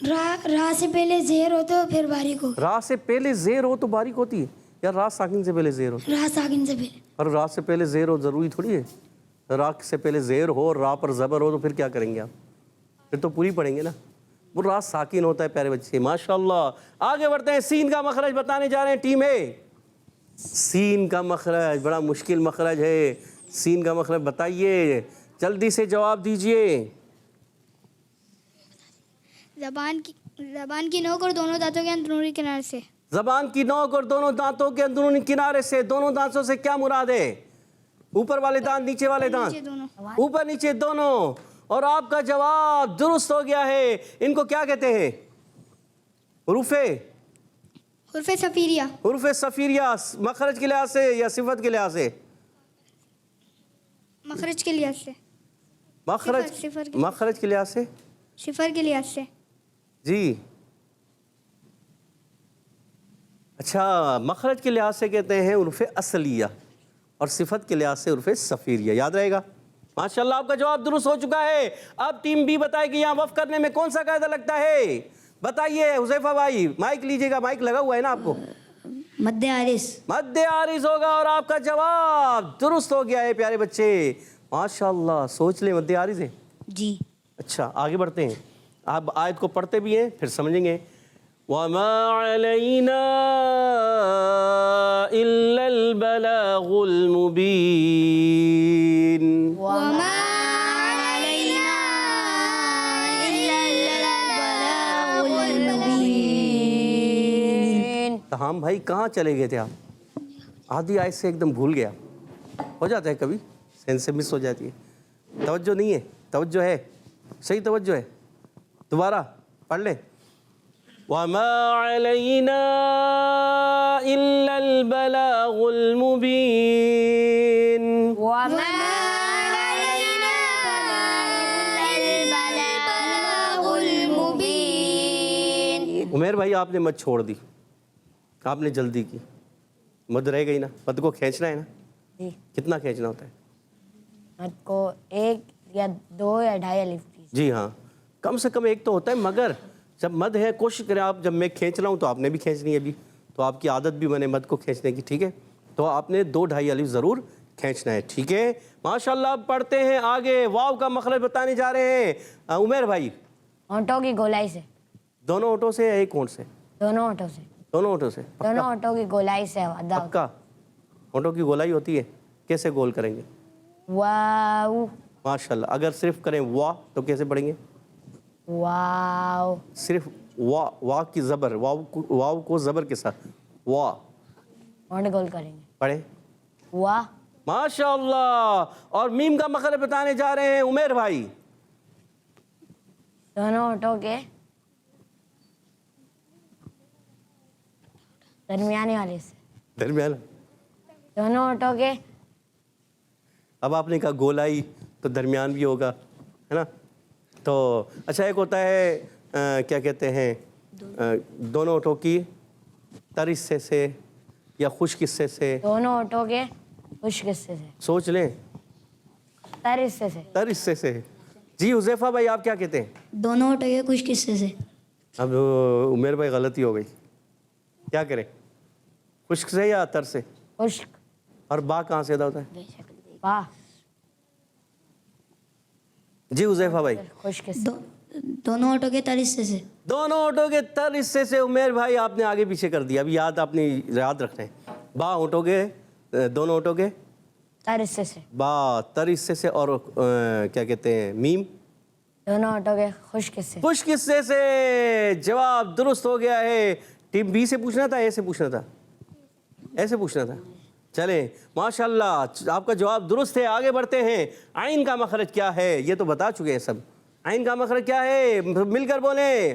रा से पहले ज़ेर हो तो फिर बारीक हो। रा से पहले जेर हो तो बारीक होती है, या रा साकिन से पहले जेर हो? रा साकिन से पहले। और रा से पहले जेर हो जरूरी थोड़ी है। रा से पहले जेर हो और रा पर ज़बर हो तो फिर क्या करेंगे आप? फिर तो पूरी पढ़ेंगे ना। वो रा साकिन होता है प्यारे बच्चे, माशाल्लाह। आगे बढ़ते हैं, सीन का मखरज बताने जा रहे हैं टीम ए। सीन का मखरज बड़ा मुश्किल मखरज है। सीन का मखरज बताइए, जल्दी से जवाब दीजिए। ज़बान की नोक और दोनों दांतों के अंदरूनी किनारे से। ज़बान की नोक और दोनों दांतों के अंदरूनी किनारे से। दोनों दांतों से क्या मुराद है? ऊपर वाले दांत, नीचे वाले दांत? ऊपर नीचे दोनों। और आपका जवाब दुरुस्त हो गया है। इनको क्या कहते हैं? हुरूफे सफ़ीरिया। हुरूफे सफ़ीरिया। मखरज के लिहाज से या सिफत के लिहाज से? मखरज के लिहाज से। मखरज के लिहाज से? सिफर के लिहाज से। जी अच्छा, मखरज के लिहाज से कहते हैं उर्फ़ असलिया और सिफत के लिहाज से उर्फ़ सफ़ीरिया। याद रहेगा। माशाल्लाह, आपका जवाब दुरुस्त हो चुका है। अब टीम बी बताएगी यहाँ वफ़ करने में कौन सा कायदा लगता है। बताइए हुज़ैफा भाई, माइक लीजिएगा, माइक लगा हुआ है ना आपको। मद्दे आरिस। मद्दे आरिज़ होगा और आपका जवाब दुरुस्त हो गया है प्यारे बच्चे, माशाल्लाह। सोच ले, मद्दे आरिज़ है जी। अच्छा, आगे बढ़ते हैं। आप आयत को पढ़ते भी हैं फिर समझेंगे। वमा अलैना इल्लल बलागुल मुबीन। तो हम भाई कहाँ चले गए थे आप? आधी आयत से एकदम भूल गया। हो जाता है कभी, सेंस से मिस हो जाती है। तवज्जो नहीं है? तवज्जो है? सही तवज्जो है? दोबारा पढ़ ले। वमा अलैना इल्लल बलागुल मुबीन। उमेर भाई, आपने मत छोड़ दी, आपने जल्दी की। मद रह गई ना, मद को खींचना है ना। जी। कितना खींचना होता है? मद को 1 या 2 या 2.5 अलिफ कीजिए। जी हाँ, कम से कम एक तो होता है। मगर जब मद है, कोशिश करें आप, जब मैं खींच रहा हूँ तो आपने भी खींचनी है अभी, तो आपकी आदत भी बने मद को खींचने की, ठीक है। तो आपने 2-2.5 अलिफ ज़रूर खींचना है, ठीक है। माशाल्लाह। पढ़ते हैं आगे, वाव का मखरज बताने जा रहे हैं उमेर भाई। होंठों की गोलाई से। दोनों होठों से या एक होंठ से? दोनों होंठों से। दोनों होठों से? दोनों होंठों की गोलाई से वादा होता पक्का? होठों की गोलाई होती है, कैसे गोल करेंगे? है। वाव माशाल्लाह। अगर सिर्फ करें वाह तो कैसे पढ़ेंगे? वाव। सिर्फ वाह, वाह की ज़बर, वाव को ज़बर के साथ वाह होंठ गोल करेंगे। पढ़े। वाह। माशाल्लाह। और मीम का मखरज बताने जा रहे हैं उमेर भाई। दोनों होंठों के दरमियाने वाले से। दरमियान। दोनों होंठों के, अब आपने कहा गोलाई तो दरमियान भी होगा, है ना। तो अच्छा, एक होता है क्या कहते हैं, दोनों होठों की तर हिस्से से या खुश्क हिस्से से। दोनों होंठों के खुश्क हिस्से से। सोच लें। तर हिस्से से। तर हिस्से से। जी हुज़ैफा भाई, आप क्या कहते हैं? दोनों होठों के कुछ किस्से से। अब उमेर भाई गलती हो गई, क्या करें? खुश्क से या तर से? खुश्क। और बा कहाँ से अदा होता है? वाह। जी हुज़ैफा भाई। खुश्क हिस्से। दोनों होठों के तर हिस्से से। दोनों होठों के तर हिस्से से। उमेर भाई, आपने आगे पीछे कर दिया, अभी याद आपने याद रखना है। बा होठों के, दोनों होठों के तर हिस्से से। बा तर हिस्से से। और क्या कहते हैं, मीम दोनों होंठों के खुश्क हिस्से। खुश्क हिस्से से। जवाब दुरुस्त हो गया है। टीम बी से पूछना था, ए से पूछना था? ऐसे पूछना था। चलें, माशाल्लाह, आपका जवाब दुरुस्त है। आगे बढ़ते हैं। आइन का मखरज क्या है ये तो बता चुके हैं सब। आइन का मखरज क्या है, मिलकर बोले।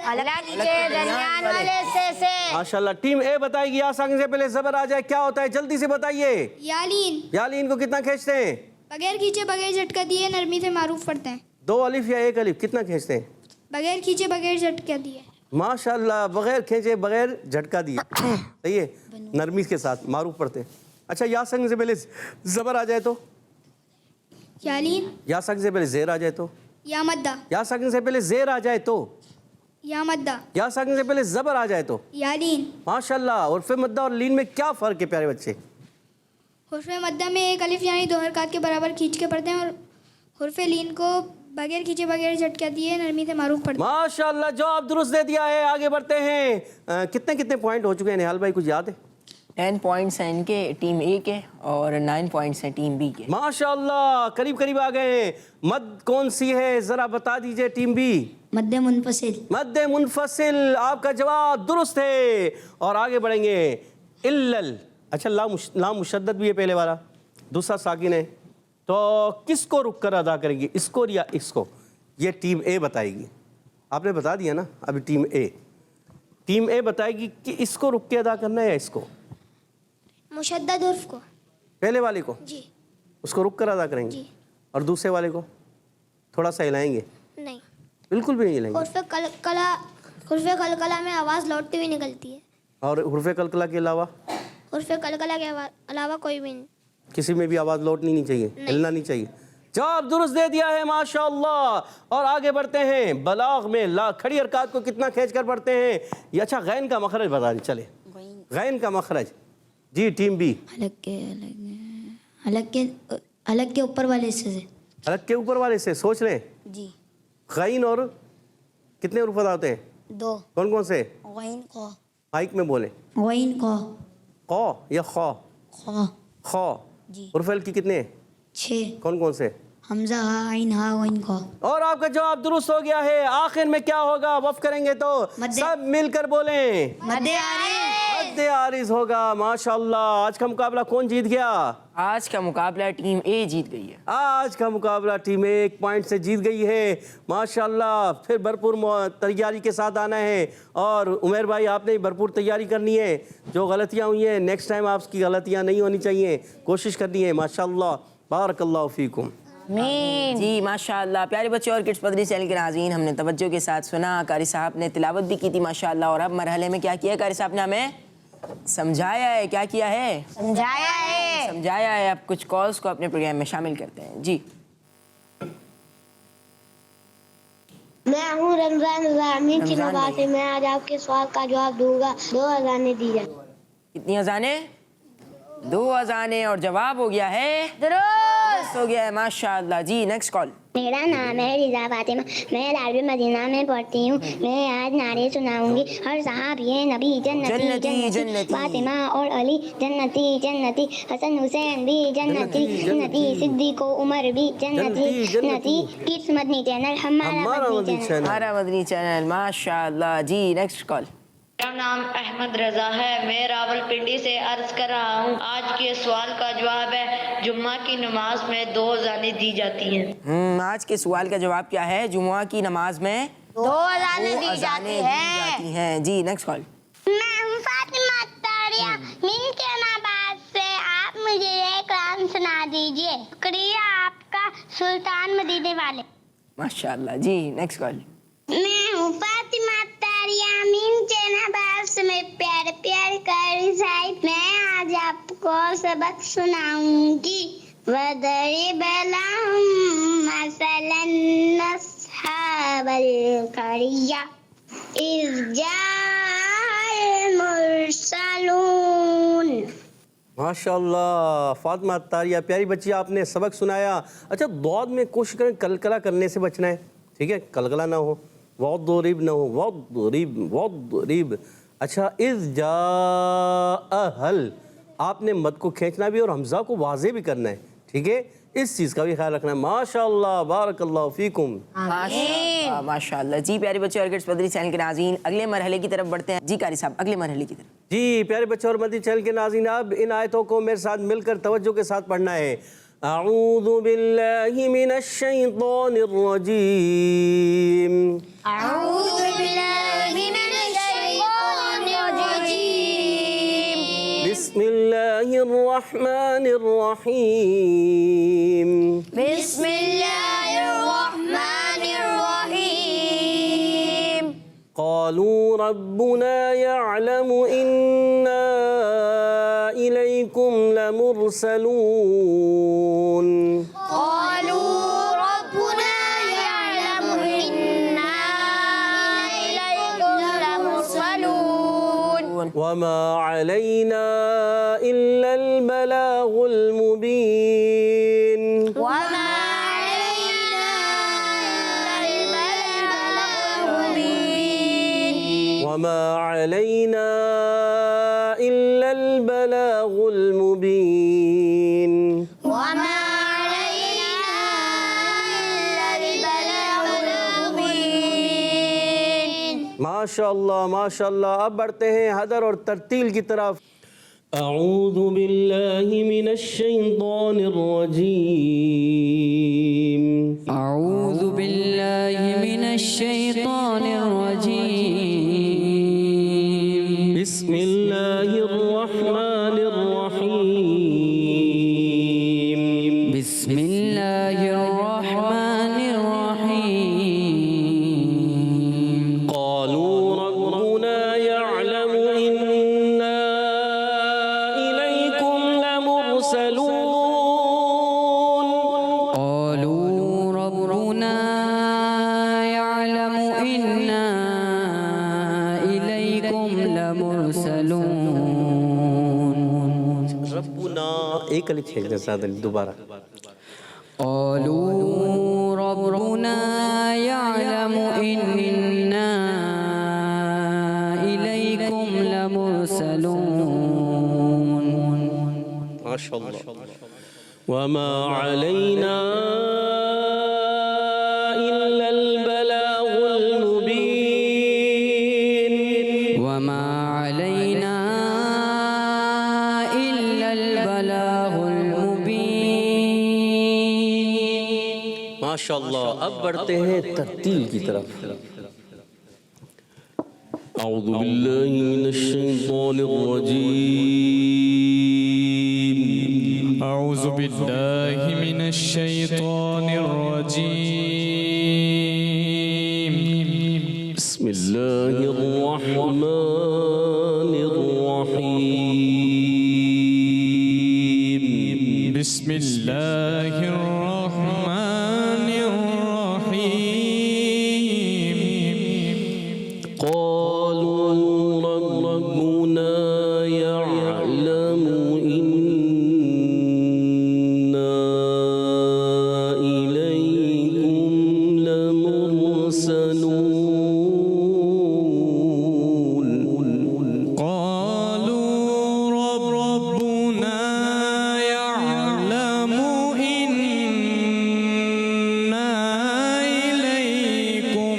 अलग के दरमियान वाले से। माशाल्लाह। टीम ए बताएगी। आसानी से पहले ज़बर आ जाए, क्या होता है जल्दी से बताइए। यालीन। यालीन को कितना खींचते हैं? बगैर खींचे बगैर झटका दिए नरमी से मारूफ पढ़ते हैं। 2 अलिफ या 1 अलिफ? कितना खींचते हैं? बगैर खींचे बगैर झटका दिए। माशाल्लाह। बगैर खींचे बगैर झटका दिए, सही है, नरमी के साथ मारूफ पढ़ते हैं। अच्छा, या संग से पहले ज़बर आ जाए तो? यालीन। या संग से पहले ज़ेर आ जाए तो? या मद्दा। या संग से पहले ज़ेर आ जाए तो? या मद्दा, या साकिन से पहले जबर आ जाए तो या लीन। माशाल्लाह। उर्फ मद्दा और लीन में क्या फ़र्क है प्यारे बच्चे? हुर्फ मद्दा में एक अलिफ यानी दो हरकत के बराबर खींच के पढ़ते हैं, और हुर्फ लीन को बगैर खींचे बगैर झटका दिए नरमी से मारूफ पढ़ते हैं। माशाल्लाह, जवाब दुरुस्त दे दिया है। आगे बढ़ते हैं। कितने कितने पॉइंट हो चुके हैं निहाल भाई, कुछ याद है? 10 पॉइंट्स हैं इनके टीम ए के और 9 पॉइंट्स हैं टीम बी के। माशाल्लाह, करीब करीब आ गए हैं। मद कौन सी है ज़रा बता दीजिए टीम बी। मद्दे मुनफसिल। मद्दे मुनफसिल, आपका जवाब दुरुस्त है। और आगे बढ़ेंगे। इल्लल, अच्छा लाम मुशद्दद भी है पहले वाला, दूसरा साकिन है, तो किसको रुक कर अदा करेंगे, इसको या इसको? ये टीम ए बताएगी। आपने बता दिया ना अभी, टीम ए बताएगी कि इसको रुक के अदा करना है या इसको। मुशद्दद हुर्फ को। पहले वाले को जी। उसको रुक कर अदा करेंगे जी। और दूसरे वाले को थोड़ा सा हिलाएंगे? नहीं, बिल्कुल भी नहीं हिलाएंगे। हुर्फ कलकला में आवाज़ लौटती हुई निकलती है। और हुर्फ कलकला के अलावा? हुर्फ कलकला के अलावा कोई भी नहीं। किसी में भी आवाज़ लौटनी नहीं चाहिए, हिलना नहीं चाहिए। जवाब दुरुस्त दे दिया है माशाअल्लाह। और आगे बढ़ते हैं। बलाग में ला खड़ी हरकत को कितना खींच कर पढ़ते हैं ये? अच्छा, गैन का मखरज बता दें, चले गैन का मखरज। जी टीम बी। अलग के ऊपर वाले हिस्से से। अलग के ऊपर वाले से सोच लें। जी। गैन और कितने उर्फ अदा होते हैं? 2। कौन कौन से? गैन को। माइक में बोले। गैन को। कौ या खौ? खा। खौ। जी। उर्फल की कितने? 6। कौन कौन से? हमजा हा आइन हा गैन को। और आपका जवाब दुरुस्त हो गया है। आखिर में क्या होगा, वफ करेंगे तो सब मिलकर बोलें। मद्दे मद्दे आरिज होगा। माशाअल्लाह। आज का मुकाबला कौन जीत गया? आज का मुकाबला टीम ए जीत गई है। आज का मुकाबला टीम 1 पॉइंट से जीत गई है। माशाअल्लाह। फिर भरपूर तैयारी के साथ आना है। और उमर भाई, आपने भरपूर तैयारी करनी है। जो गलतियाँ हुई हैं नेक्स्ट टाइम आपकी गलतियाँ नहीं होनी चाहिए, कोशिश करनी है। माशाअल्लाह, बारकल्लाहु फीकुम। जी माशाअल्लाह। प्यारे बच्चे और किड्स पदरी चैनल के नाज़रीन, हमने तवज्जो के साथ सुना। कारी साहब ने तिलावत भी की थी माशाअल्लाह। और अब मरहले में क्या किया कारी साहब ने? हमें समझाया है। क्या किया है? समझाया है। अब कुछ कॉल्स को अपने प्रोग्राम में शामिल करते हैं। जी। मैं हूँ रमजान ज़ामीन की नवाज से। मैं आज आपके सवाल का जवाब दूंगा। 2 अज़ानें दी जाए। कितनी अजानें? 2 अजानें। और जवाब हो गया है दुरुस्त हो गया है। माशाअल्लाह। जी नेक्स्ट कॉल। मेरा नाम है रिजा फातिमा। मैं लालवी मदीना में पढ़ती हूँ। मैं आज नारे सुनाऊंगी। हर सहाबी नबी जन्नती जन्नती, फातिमा और अली जन्नती जन्नती, हसन हुसैन भी जन्नती जन्नती, सिद्दीक उमर भी जन्नती जन्नती। किड्स मदनी चैनल हमारा मदनी चैनल। माशाअल्लाह। जी नेक्स्ट कॉल। मेरा नाम अहमद रजा है। मैं रावलपिंडी से अर्ज कर रहा हूँ। आज के सवाल का जवाब है जुम्मा की नमाज में 2 अज़ानें दी जाती हैं। आज के सवाल का जवाब क्या है? जुम्मा की नमाज में 2 अज़ानें दी जाती हैं। जी नेक्स्ट कॉल। मैं हूँ फातिमा तारिया मीन के नवाज से। आप मुझे एक राम सुना दीजिए। शुक्रिया आपका सुल्तान मदीने वाले। माशाअल्लाह। जी नेक्स्ट कॉल। मैं हूँ फातिमा तारिया मीन के नवाज में। प्यारे प्यारे कारी साहिब, मैं आज आपको सबक सुनाऊंगी। वदरिब लहुम मसलन अस्हाबल क़रिया इज़ जाअल मुरसलून। माशाअल्लाह। फातिमा तारिया, प्यारी बच्ची, आपने सबक सुनाया। अच्छा, दौद में कोशिश करें कलकला करने से बचना है, ठीक है? कलकला ना हो, वद्दरिब ना हो, वद्दरिब। अच्छा, इज़ जाअल, आपने मद को खींचना भी और हमज़ा को वाज़े भी करना है, ठीक है? इस चीज़ का भी ख्याल रखना है। माशाअल्लाह, बारकल्लाहु फीकुम। माशाअल्लाह। जी प्यारे बच्चे और किड्स पदरी चैनल के नाज़रीन, अगले मरहले की तरफ बढ़ते हैं। जी कारी साहब, अगले मरहले की तरफ। जी प्यारे बच्चे और मदनी चैनल के नाज़रीन, अब इन आयतों को मेरे साथ मिलकर तवज्जो के साथ पढ़ना है। अऊज़ु बिल्लाहि मिनश शैतानिर रजीम। अऊज़ु बिल्लाहि मिनश शैतानिर रजीम। बिस्मिल्लाहिर रहमानिर रहीम। बिस्मिल्लाहिर रहमानिर रहीम। क़ालू रब्बुना यअलमु इन्ना इलैकुम लमुरसलून। क़ालू रब्बुना यअलमु इन्ना وما علينا إلا البلاغ المبين وما علينا إلا البلاغ المبين وما علينا إلا البلاغ المبين وما علينا إلا البلاغ المبين ماشاء اللہ. اب بڑھتے ہیں حدر اور ترتیل کی طرف. اعوذ باللہ من الشیطان الرجیم. أعوذ بالله من الشيطان الرجيم. بسم اللہ الرحمن الرحیم. بسم الله الرحمن الرحيم. قالوا ربنا يعلم إنا إليكم لمرسلون. قالوا ربنا يعلم إنا إليكم لمرسلون. ربنا ایک علی چھیڑنا زیادہ دوبارہ. قالوا ربنا يعلم إنا إليكم لمرسلون. ماشاء اللہ. وما علينا إلا البلاغ المبين. وما علينا إلا البلاغ المبين. ماشاء اللہ. اب بڑھتے ہیں ترتیل کی طرف. اعوذ باللہ من الشیطان الرجیم. أعوذ بالله من الشيطان الرجيم. بسم اللہ الرحمن الرحیم. بسم الله الرحمن الرحيم. قالوا ربنا يعلم إنا إليكم لمرسلون. قالوا ربنا يعلم إنا إليكم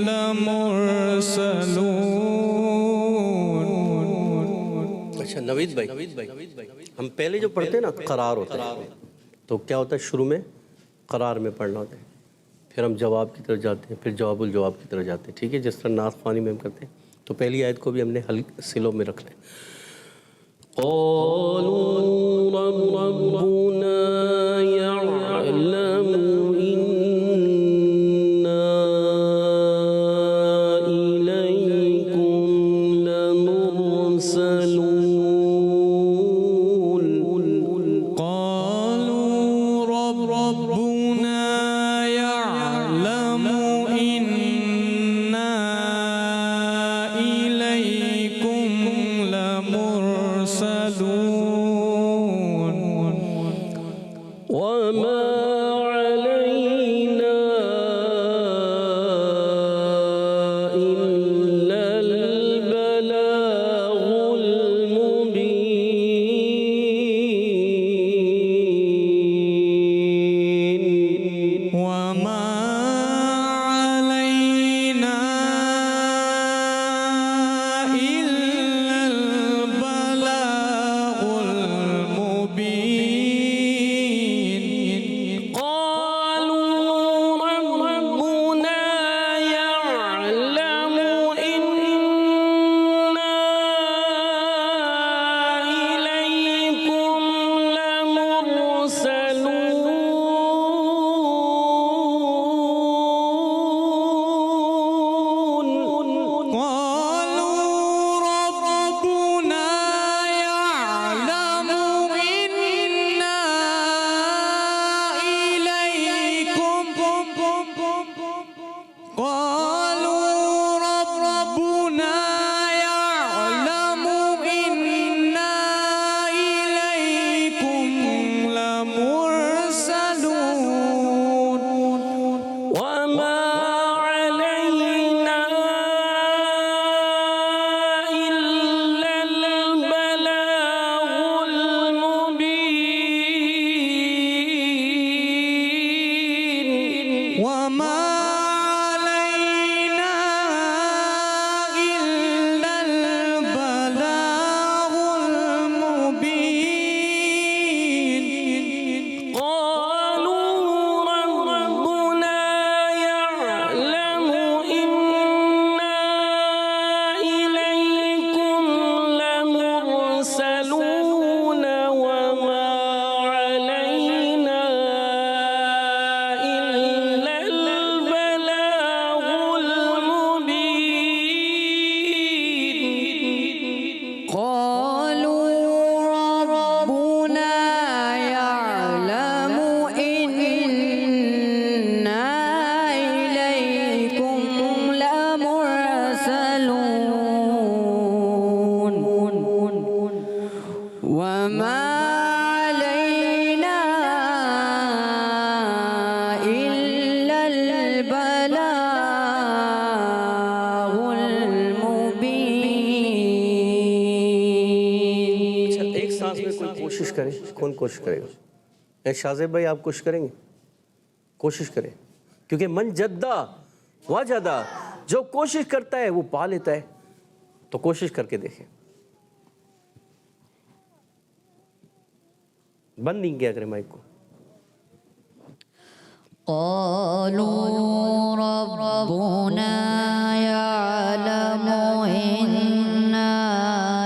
لمرسلون. اچھا نوید بھائی، ہم پہلے جو پڑھتے ہیں نا قرار ہوتا ہے، تو کیا ہوتا ہے شروع میں قرار میں پڑھنا ہوتا ہے، پھر ہم جواب کی طرف جاتے ہیں، پھر جواب الجواب کی طرف جاتے ہیں. ٹھیک ہے، جس طرح نعت خوانی میں ہم کرتے ہیں. تو پہلی آیت کو بھی ہم نے حل سلو میں رکھنا ہے. قالوا ربنا يعلم إنا إليكم لمرسلون. قالوا ربنا يعلم إنا إليكم لمرسلون. وما علينا إلا البلاغ المبين. وما علينا إلا البلاغ المبين. وما علينا إلا البلاغ المبين. اچھا ایک سانس میں کوئی کوشش کرے. کون کوشش کرے گا؟ شاہزیب بھائی آپ کوشش کریں گے؟ کوشش کریں، کیونکہ من جدہ وجدہ، جو کوشش کرتا ہے وہ پا لیتا ہے. تو کوشش کر کے دیکھیں. بند نہیں کیا کریں مائک کو. قالوا ربنا يعلم إنا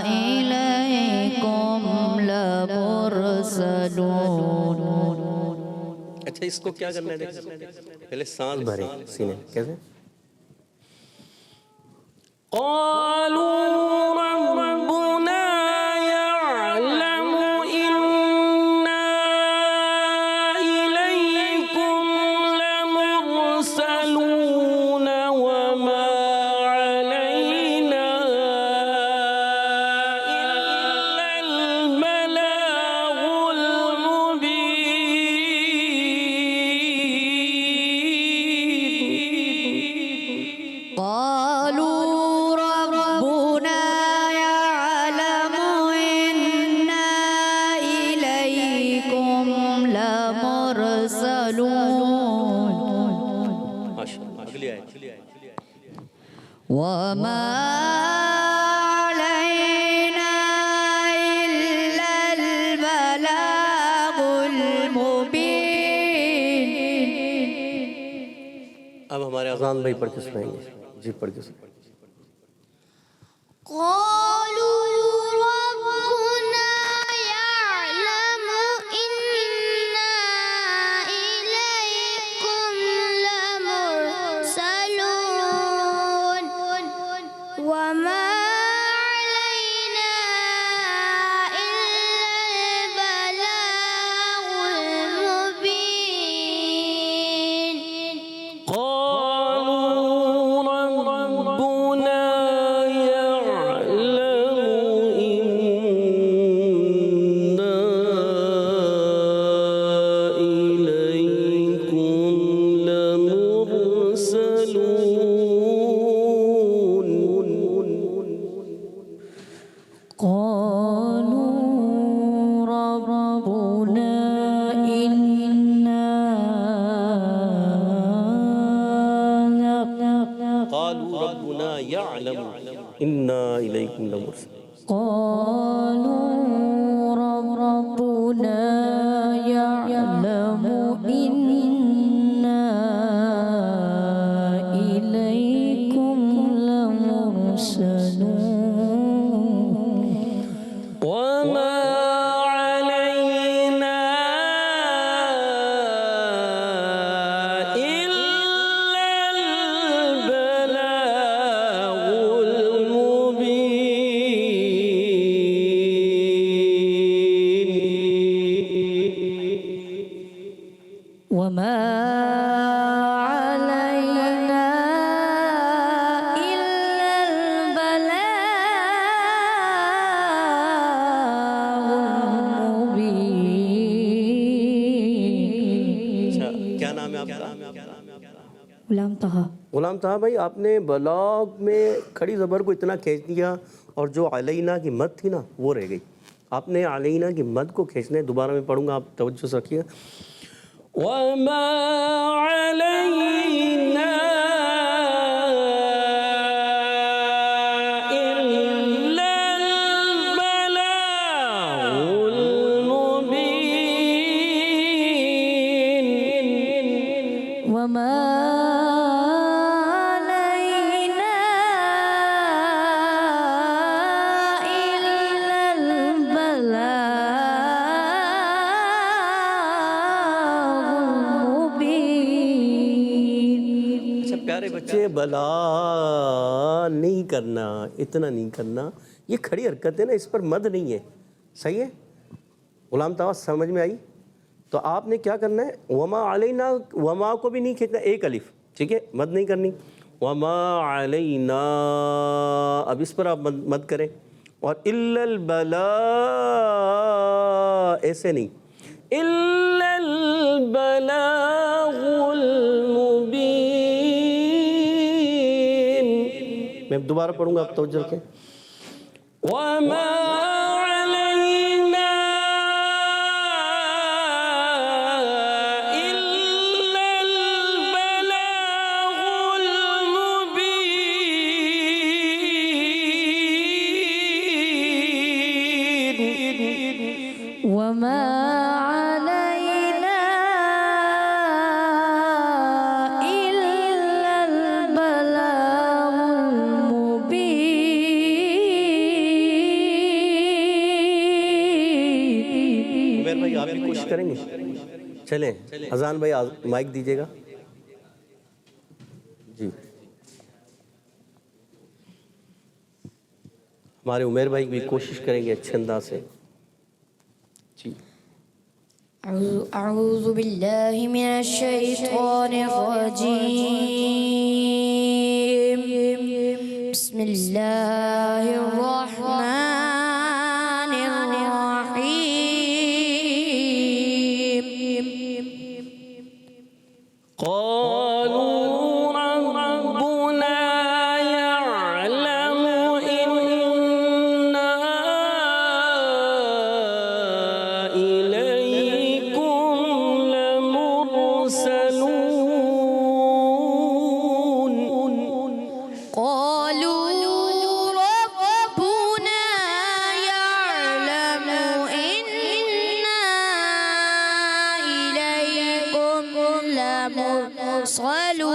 إليكم لمرسلون. اچھا اس کو کیا کرنا ہے دیکھیں. پہلے سانس بھریں سینے. کیسے؟ قالوا ربنا يعلم إنا إليكم لمرسلون وما علينا إلا البلاغ المبين. قالوا ربنا يعلم إنا إليكم لمرسلون اگلی آیت. وما علينا إلا البلاغ المبين. اب ہمارے اذان بھائی پڑھ کے سنائیں گے. جی پڑھ کے سنائیں. قالوا ربنا يعلم إنا إليكم لمرسلون وما علينا إلا البلاغ المبين. قالوا ربنا يعلم إنا إليكم لمرسلون. قالوا ربنا إنا قالوا ربنا يعلم إنا إليكم لمرسلون. قالوا ربنا يعلم إنا إليكم لمرسلون وما علينا إلا البلاغ المبين. وما علينا إلا البلاغ المبين. اچھا کیا نام ہے آپ کا؟ غلام طہا. غلام طہا بھائی آپ نے بلاغ میں کھڑی زبر کو اتنا کھینچ دیا اور جو علینا کی مد تھی نا وہ رہ گئی. آپ نے علینا کی مد کو کھینچنا ہے. دوبارہ میں پڑھوں گا آپ توجہ سے رکھیے. وما علينا إلا البلاغ المبين. وما علينا إلا البلاغ المبين. اچھا پیارے بچے بلا نہیں کرنا، اتنا نہیں کرنا. یہ کھڑی حرکت ہے نا، اس پر مد نہیں ہے. صحیح ہے؟ غلام طہا سمجھ میں آئی؟ تو آپ نے کیا کرنا ہے؟ وما علینا، وما کو بھی نہیں کھینچنا، ایک الف، ٹھیک ہے، مد نہیں کرنی. وما علینا، اب اس پر آپ مد کریں. اور الا البلاء ایسے نہیں، الا البلاغ المبین. میں دوبارہ پڑھوں گا، آپ توجہ رکھیں. وما علینا الا البلاغ المبین. وما علينا إلا البلاغ المبين. عمیر بھائی آپ بھی کوشش کریں گے؟ چلیں اذان بھائی مائک دیجیے گا. جی ہمارے عمیر بھائی بھی کوشش کریں گے اچھے انداز سے. جی أعوذ بالله من الشيطان الرجيم. بسم الله الرحمن الرحيم. قالوا ربنا يعلم إنا إليكم لمرسلون. قالوا ربنا يعلم إنا إليكم لمرسلون.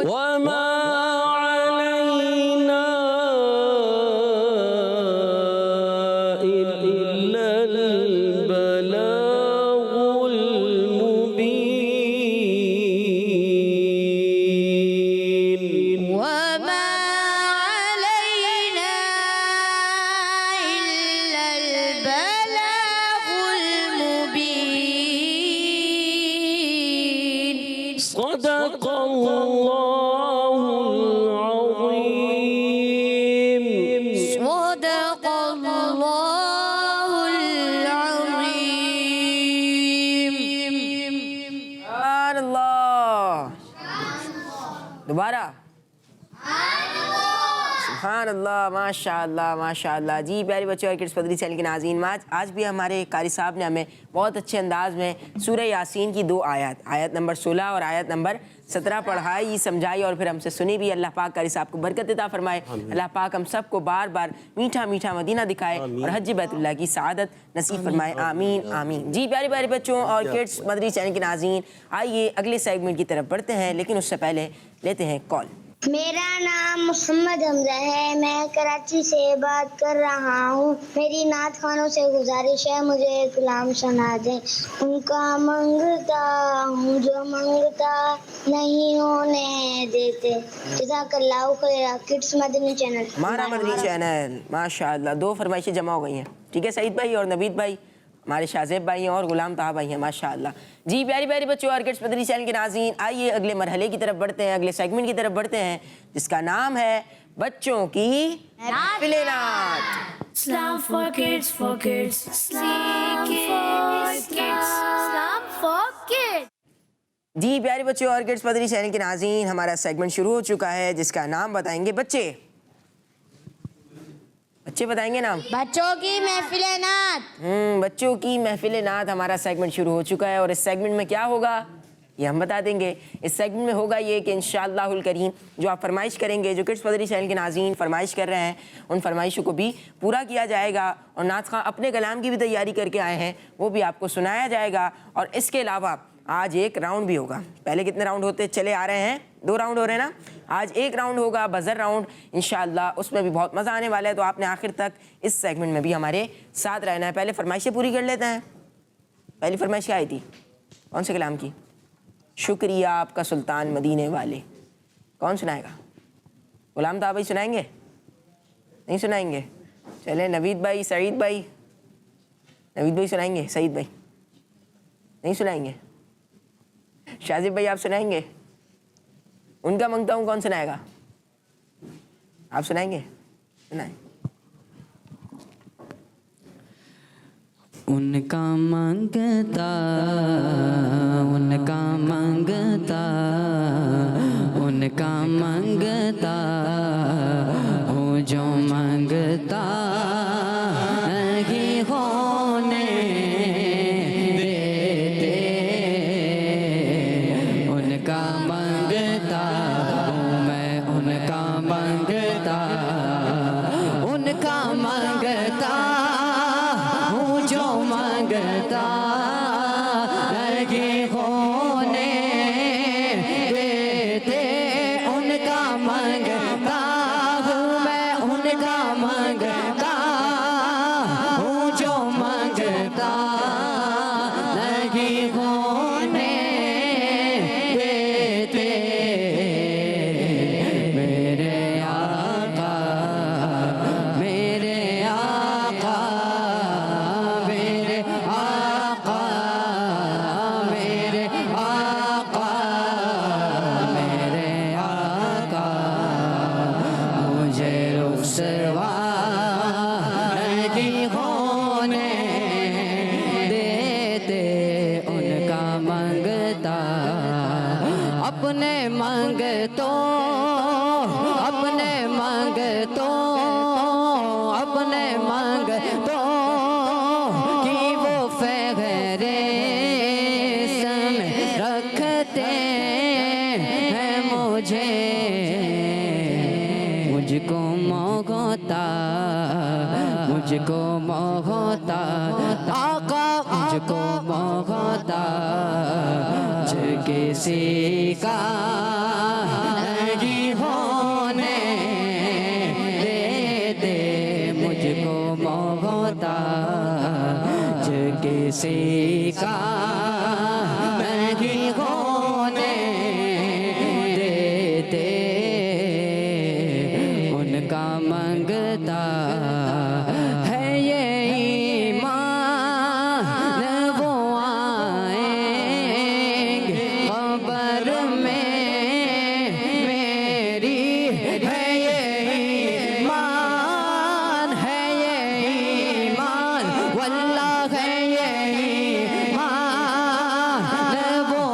وما علينا إلا البلاغ المبين. وما علينا إلا البلاغ المبين. صدق الله العظيم. صدق الله العظيم. سبحان اللہ. دوبارہ سبحان اللہ. ماشاء اللہ ماشاء اللہ. جی پیارے بچوں اور کڈس مدنی چینل کے ناظرین، آج بھی ہمارے قاری صاحب نے ہمیں بہت اچھے انداز میں سورہ یاسین کی 2 آیات، آیت نمبر 16 اور آیت نمبر 17 پڑھائی، سمجھائی اور پھر ہم سے سنی بھی. اللہ پاک قاری صاحب کو برکت عطا فرمائے. اللہ پاک ہم سب کو بار بار میٹھا میٹھا مدینہ دکھائے اور حج بیت اللہ کی سعادت نصیب فرمائے. آمین آمین. جی پیارے پیارے بچوں اور کڈس مدنی چینل کے ناظرین، آئیے اگلے سیگمنٹ کی طرف بڑھتے ہیں، لیکن اس سے پہلے لیتے ہیں کال. میرا نام محمد حمزہ ہے، میں کراچی سے بات کر رہا ہوں. میری نعت خوانوں سے گزارش ہے مجھے ایک کلام سنا دیں. ان کا منگتا ہوں جو منگتا نہیں ہونے دیتے. جزاک اللہ خیر. کڈس مدنی چینل ہمارا مدنی چینل. ماشاء اللہ 2 فرمائشیں جمع ہو گئی ہیں. ٹھیک ہے، سعید بھائی اور نوید بھائی ہمارے شاذیب بھائی ہیں اور غلام طاہر بھائی ہیں. ماشاء اللہ. جی پیاری پیاری بچوں اور کڈس مدنی چینل کے ناظرین، آئیے اگلے مرحلے کی طرف بڑھتے ہیں، اگلے سیگمنٹ کی طرف بڑھتے ہیں، جس کا نام ہے بچوں کی محفل نعت. Islam for kids, for kids. Islam for kids. Islam for kids. جی پیارے بچوں اور کڈس مدنی چینل کے ناظرین، ہمارا سیگمنٹ شروع ہو چکا ہے جس کا نام بتائیں گے بچے. بچے بتائیں گے نام. بچوں کی محفل نعت. بچوں کی محفل نعت ہمارا سیگمنٹ شروع ہو چکا ہے. اور اس سیگمنٹ میں کیا ہوگا یہ ہم بتا دیں گے. اس سیگمنٹ میں ہوگا یہ کہ انشاءاللہ الکریم جو آپ فرمائش کریں گے، جو کڈس مدنی چینل کے ناظرین فرمائش کر رہے ہیں، ان فرمائشوں کو بھی پورا کیا جائے گا. اور نعت خواں اپنے کلام کی بھی تیاری کر کے آئے ہیں، وہ بھی آپ کو سنایا جائے گا. اور اس کے علاوہ آج ایک راؤنڈ بھی ہوگا. پہلے کتنے راؤنڈ ہوتے چلے آ رہے ہیں؟ 2 راؤنڈ ہو رہے ہیں نا. آج ایک راؤنڈ ہوگا بزر راؤنڈ انشاءاللہ. اس میں بھی بہت مزہ آنے والا ہے، تو آپ نے آخر تک اس سیگمنٹ میں بھی ہمارے ساتھ رہنا ہے. پہلے فرمائشیں پوری کر لیتے ہیں. پہلی فرمائش کیا آئی تھی؟ کون سے کلام کی؟ شکریہ آپ کا سلطان مدینے والے. کون سنائے گا؟ غلام طاہر بھائی سنائیں گے؟ نہیں سنائیں گے؟ چلیں نوید بھائی، سعید بھائی. نوید بھائی سنائیں گے؟ سعید بھائی نہیں سنائیں گے؟ شاذب بھائی آپ سنائیں گے؟ ان کا منگتا ہوں کون سنائے گا؟ آپ سنائیں گے؟ सुनाएं। उनका मंगता, उनका मंगता, उनका मंगता हूँ जो मंगता नहीं होने देते। उनका मंगता हूँ मैं, उनका मंगता, उनका मंगता हूँ जो मंगता नहीं होने देते। उनका मंगता हूँ मैं, उनका मंगता हूँ जो मंगता नहीं होने देते। मेरे आका, मेरे आका, मेरे आका, मेरे आका, मेरे आका मुझे रुसवा नहीं होने देते। उनका मंगता अपने मंगतो, अपने मंगतो, अपने मंगतो कि वो फहरे समय रखते हैं मुझे। मुझको मोहता, मुझको मोहता आका, मुझको मोहता जो किसी का नहीं होने देते। मुझको मोहता जो किसी का नहीं होने देते। उनका मंगता है ये ईमान वो आएंगे खबर में मेरी। है ये ईमान, है ये ईमान, वल्लाह है ये ईमान वो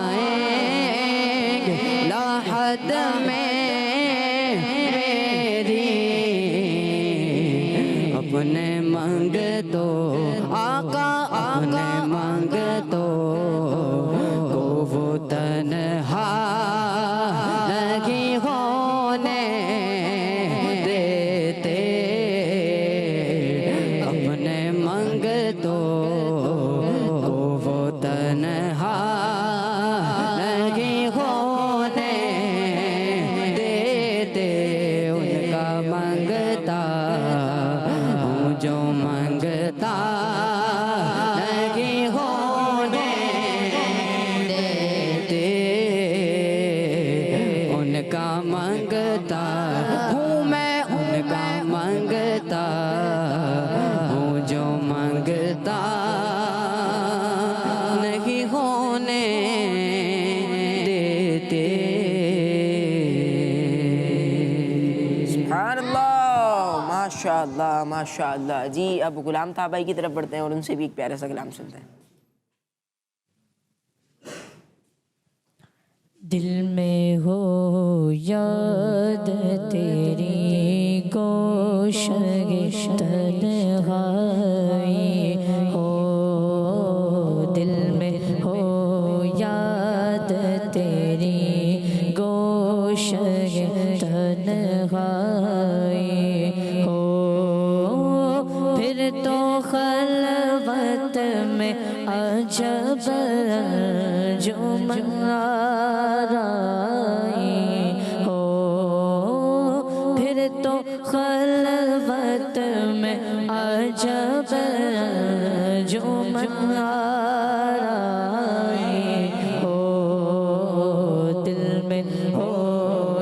आएंगे लाहद में मेरी। अपने मंगतो आका, अपने मंगतो को वो तन्हा नहीं होने देते। अपने मंगतो को वो तन्हा नहीं होने देते। उनका मंगता हूँ जो मंगता नहीं होने देते। उनका मंगता हूँ मैं, उनका मंगता हूँ जो मंगता नहीं होने देते। सुभानअल्लाह, माशाअल्लाह, माशाअल्लाह। जी अब गुलाम था भाई की तरफ बढ़ते हैं और उनसे भी एक प्यारा सा कलाम सुनते हैं। दिल में हो याद तेरी गोशगे तन्हाई हो। दिल में हो याद तेरी गोशगे तन्हाई हो। फिर तो खलवत में अजब अंजुमन हो। फिर तो खलवत में अजब अंजुमन हो। दिल में हो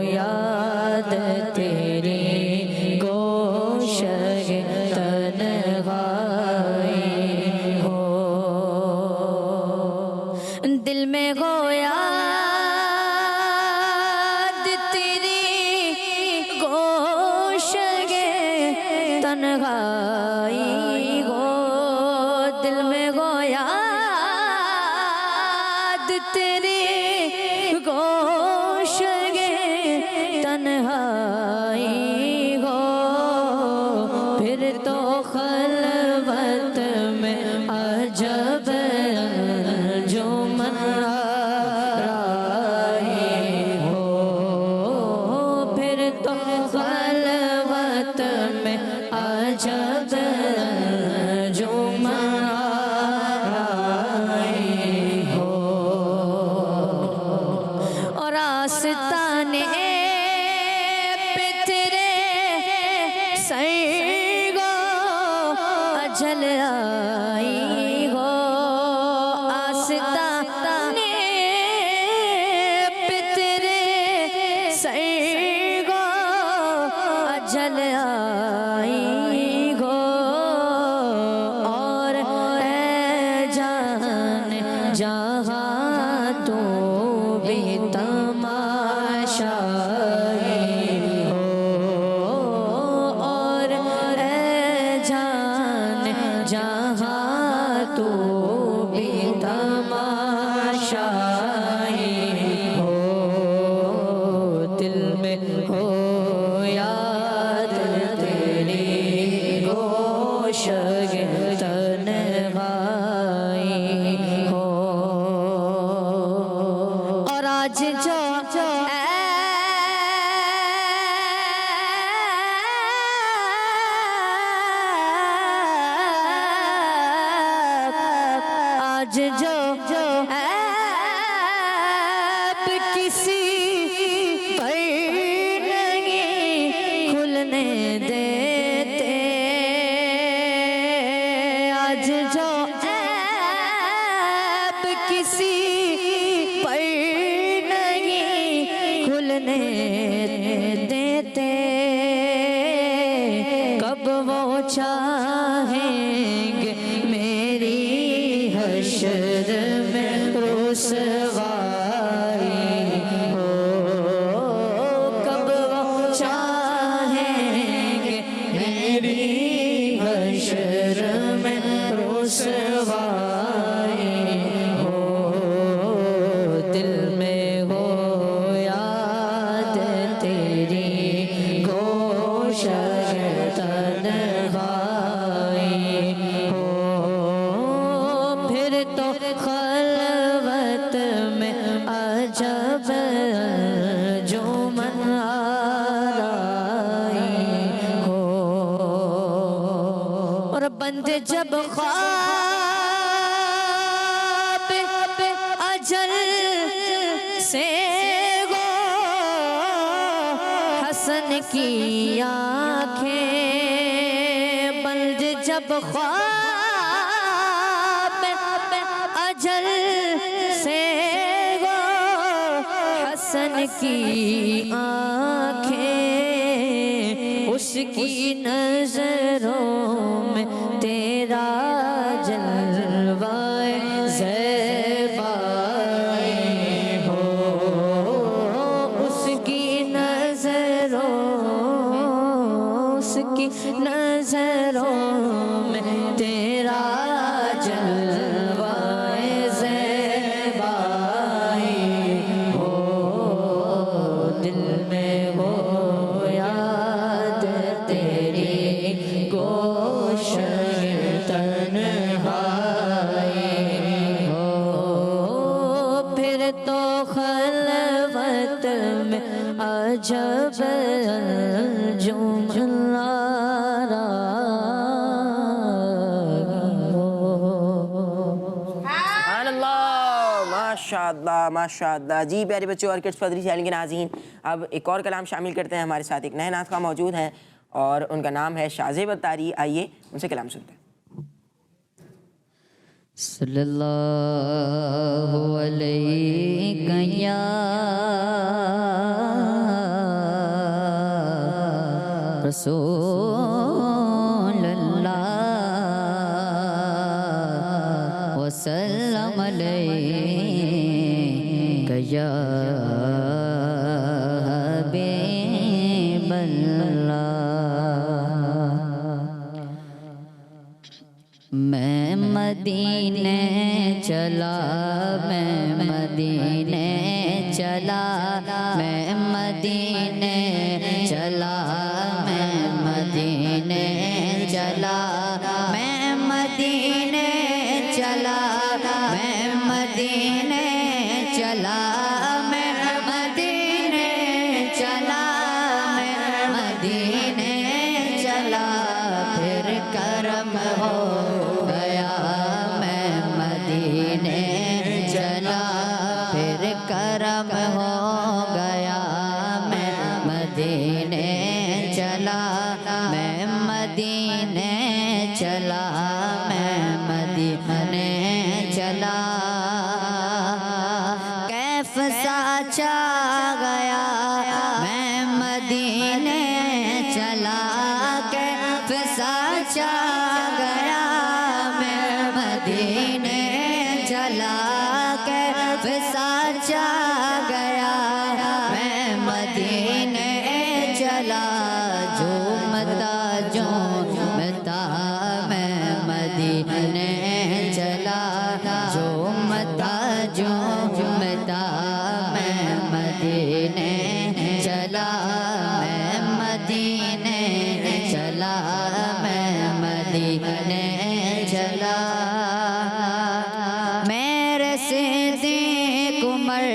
याद तेरी गोशगे तन्हाई हो। दिल में हो याद तेरी गोशगे خلوت میں عجب انجمن آرائی ہو، پھر تو خلوت میں عجب انجمن آرائی ہو، اور آستانے پہ تیرے سرگو اجل آئی ہو، آستانے پہ تیرے سرگو اجل آئی ہو، اور اے جان جہاں تو بھی تماشائی ہو، اور اے جان جہاں تو بھی تماشائی ہو، دل میں ہو یاد تیری گوشگ تنہائی ہو، اور آج جو آج جو عیب کسی پر نہیں کھلنے دیتے، آج جو عیب کسی پر نہیں کھلنے دیتے، کب وہ چاہیں گے میری حشر میں رسوائی ہو، کب وہ چاہیں گے میری حشر میں رسوائی ہو، دل میں ہو یاد تیری گوشگ تنہائی ہو، پھر تو خلوت میں عجب انجمن آرائی ہو، اور بند جب خواب اجل سے گو حسن کی آنکھیں، بند جب خواب اجل سے گو حسن کی آنکھیں، اس کی نظروں میں تیرا جلوہ زیبائی ہو، اس کی نظروں میں تیرا جلوہ زیبائی ہو، دل میں ہو یاد تیری گوشگ تنہائی ہو، پھر تو خلوت میں عجب انجمن ماشاءاللہ جی پیارے بچوں اور کڈس فدری چینل کے ناظرین، اب ایک اور کلام شامل کرتے ہیں، ہمارے ساتھ ایک نئے نعت خواہ موجود ہیں اور ان کا نام ہے شازیب اتاری، آئیے ان سے کلام سنتے ہیں۔ صلی اللہ علیہ یا رسول اللہ وسلم علیہ یا حبیب اللہ، میں مدینے چلا، میں مدینے چلا، میں مدینے چلا، میں مدینے چلا، میں مدینے چلا میں مدینے چلا میں مدینے چلا میں مدینے چلا پھر کرم ہو گیا میں مدینے چلا پھر کرم ہو گیا میں مدینے چلا میں مدینے چلا میں مدینے چلا کیف ساچا گیا میں مدینے چلا کیف ساچا گیا میں مدینے چلا کیف ساچا گیا میں مدینے چلا جھومتا جھومتا میں مدینے چلا جھومتا جھومتا میں مدینے چلا میں مدینے چلا میں مدینے چلا میرے صدیق عمر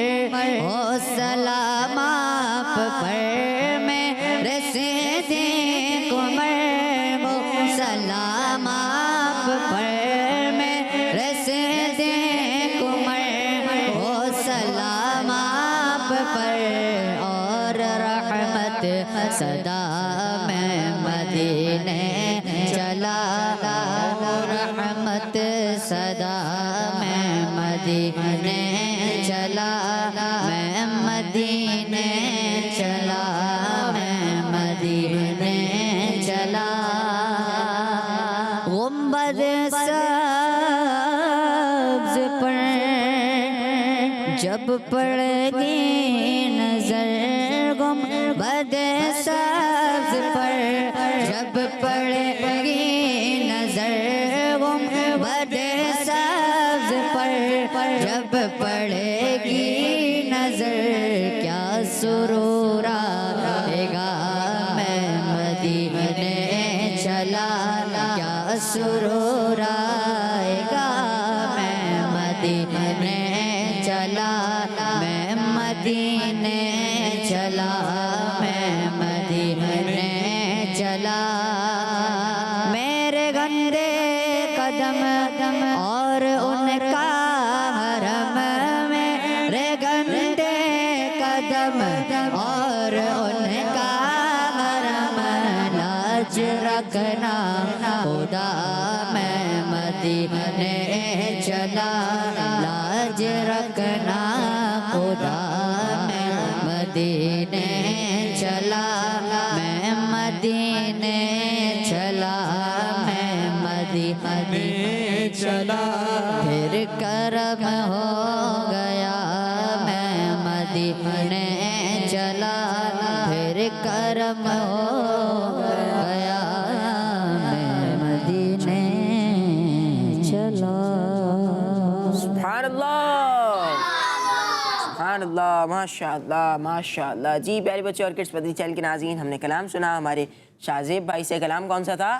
ہو سلام آپ پر میرے صدیق عمر ہو سلام آپ پر میرے صدیق عمر ہو سلام آپ پر اور رحمت صدا میں مدینے چلا اور رحمت صدا میں مدینے چلا میں مدینے چلا میں مدینے چلا گنبد سبز پر جب پڑے گی نظر گنبد سبز پر جب پڑے گی نظر گنبد سبز پر جب پڑے گی نظر کیا سرور آئے گا میں مدینے چلا کیا سرور آئے گا میں مدینے چلا میں مدینے چلا میں مدینے چلا میرے گندے قدم اور ان کا حرم میرے گندے قدم اور ان کا حرم لاج رکھنا خدا میں مدینے چلا لاج رکھنا خدا میں مدینے چلا میں مدینے چلا میں مدینے چلا پھر کرم ہو گیا میں مدینے چلا پھر کرم ہو گیا میں مدینے چلا سبحان اللہ سبحان اللہ ماشاء اللہ ماشاء اللہ. جی پیارے بچے اور کڈس مدنی چینل کے ناظرین، ہم نے کلام سنا ہمارے شاہزیب بھائی سے. کلام کون سا تھا؟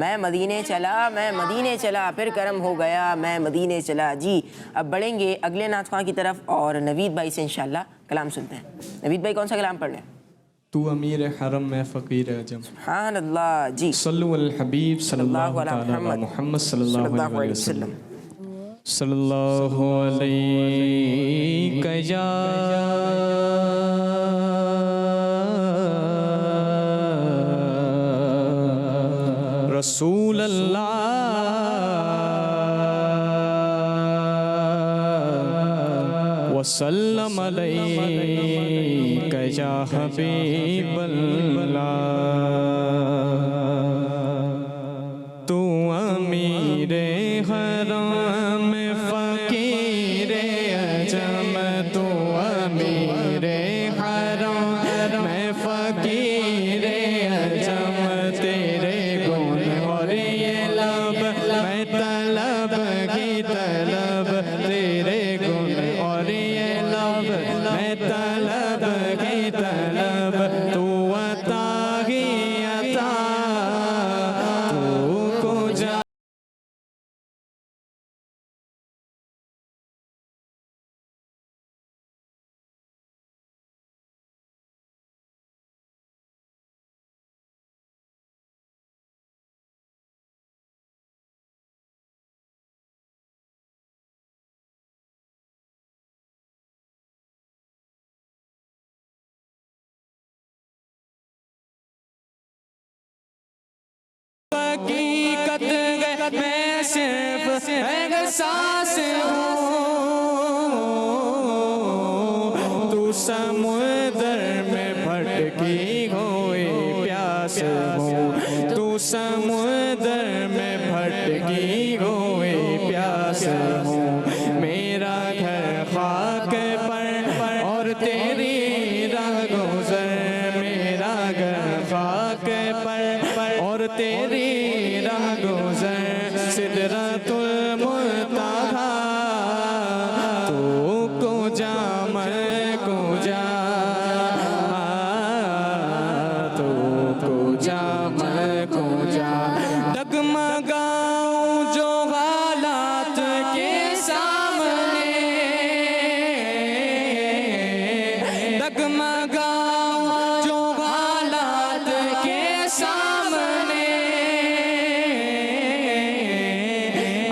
میں مدینے چلا میں مدینے چلا پھر کرم ہو گیا میں مدینے چلا. جی اب بڑھیں گے اگلے نعت خواں کی طرف اور نوید بھائی سے انشاءاللہ کلام سنتے ہیں. نوید بھائی کون سا کلام پڑھ رہے ہیں؟ تو امیر حرم میں فقیر عجم. سبحان اللہ. جی صلو علی الحبیب صلی اللہ علیہ محمد صلی اللہ علیہ وسلم. صلی اللہ علیہ یا رسول اللہ وسلم علیک یا حبیب اللہ. تو امیر حرم فقیر عجم تو امیر حرم فقیر عجم تیرے گن اور یہ لب میں طلب کی طلب تیرے گن اور یہ لب میں طلب کی طلب تو عطا ہی عطا تو جا حقیقت میں صرف احساس ہوں تو سمندر میں بھٹکی ہوئی پیاس ہوں تو سمندر میں بھٹکی ہوئی پیاس ہوں میرا گھر خاک پر اور تیری راہ گزر میرا گھر خاک پر اور تیری راہ گزر سدرۃ المنتہا تو کو جا میں کو جا تو کو جا میں کو جا ڈگمگاؤں جو حالات کے سامنے ڈگمگاؤں جو حالات کے سامنے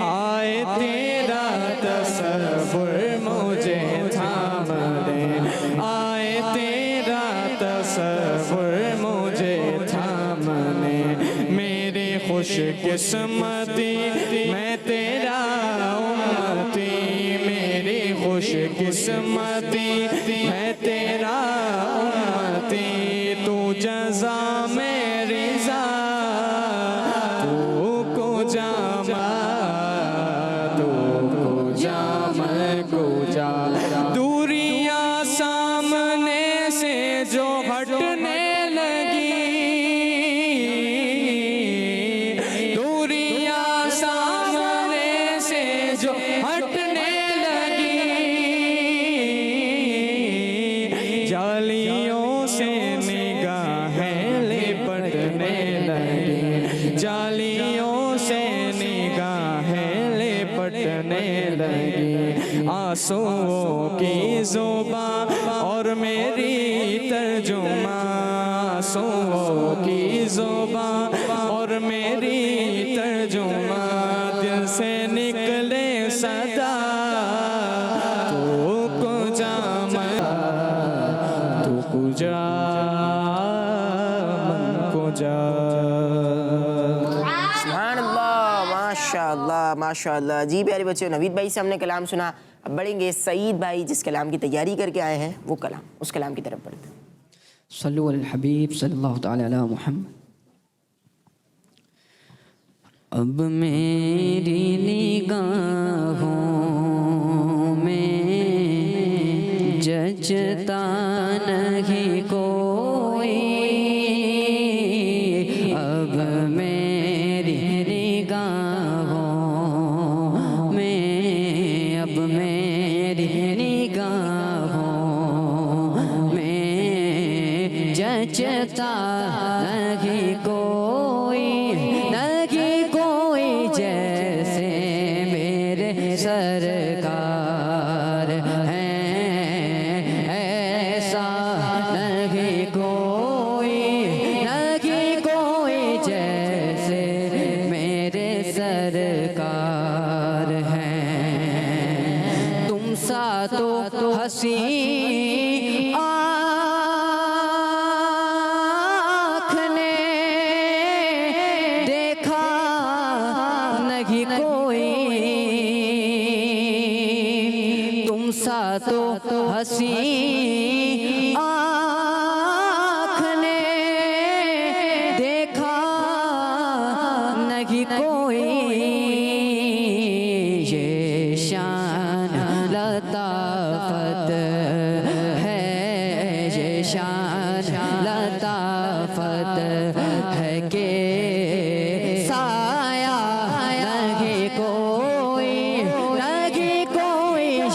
آئے تیرا تصور مجھے تھام دے آئے تیرا تصور مجھے تھام دے میری خوش قسمتی میں تیرا امتی میری خوش قسمتی میں تیرا امتی تو جزا میں رضا تو کو جامع تو کو جامع کو جا دوریاں سامنے سے جو ہٹنے لگی دوریاں سامنے سے جو ہٹنے لگی جالیوں سے نگاہیں لپٹنے لگی جالیوں سے نگاہیں لپٹنے لگی آنسوؤں کی زبان اور میری ترجمہ آنسوؤں کی زبان اور میری ترجمہ دل سے نکلے صدا تو کو جا میں تو کو جا من کو جا سبحان اللہ ماشاءاللہ ماشاءاللہ جی پیارے بچے نوید بھائی سے ہم نے کلام سنا اب بڑھیں گے سعید بھائی جس کلام کی تیاری کر کے آئے ہیں وہ کلام اس کلام کی طرف بڑھتے ہیں صلو علی الحبیب صلی اللہ تعالی علی محمد اب میری نگاہوں میں ججتا نہیں کوئی اب میری نگاہوں میں اب میری نگاہوں میں ججتا نہیں کوئی نہیں کوئی جیسے میرے سرکار ہیں ایسا نہیں کوئی جیسے میرے سرکار ہیں تم سا تو حسین آنکھ نے دیکھا نہیں کوئی تم سا تو حسین آنکھ نے دیکھا نہیں کوئی یہ شان لطافت ہے یہ شان لطافت ہے کہ سایہ نہیں کوئی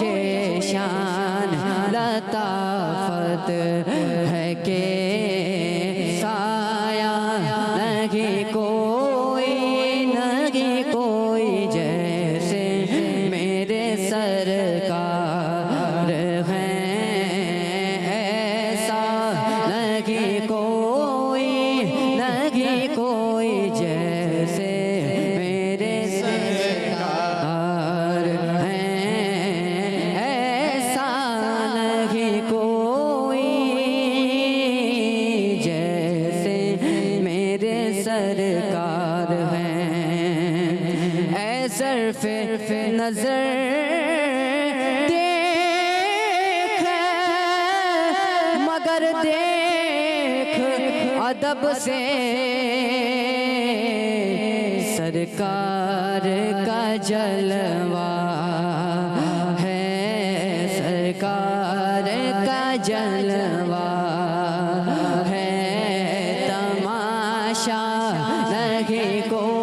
یہ شان لطافت ظرف نظر دیکھ مگر دیکھ ادب سے سرکار کا جلوہ ہے سرکار کا جلوہ ہے تماشا نہیں کوئی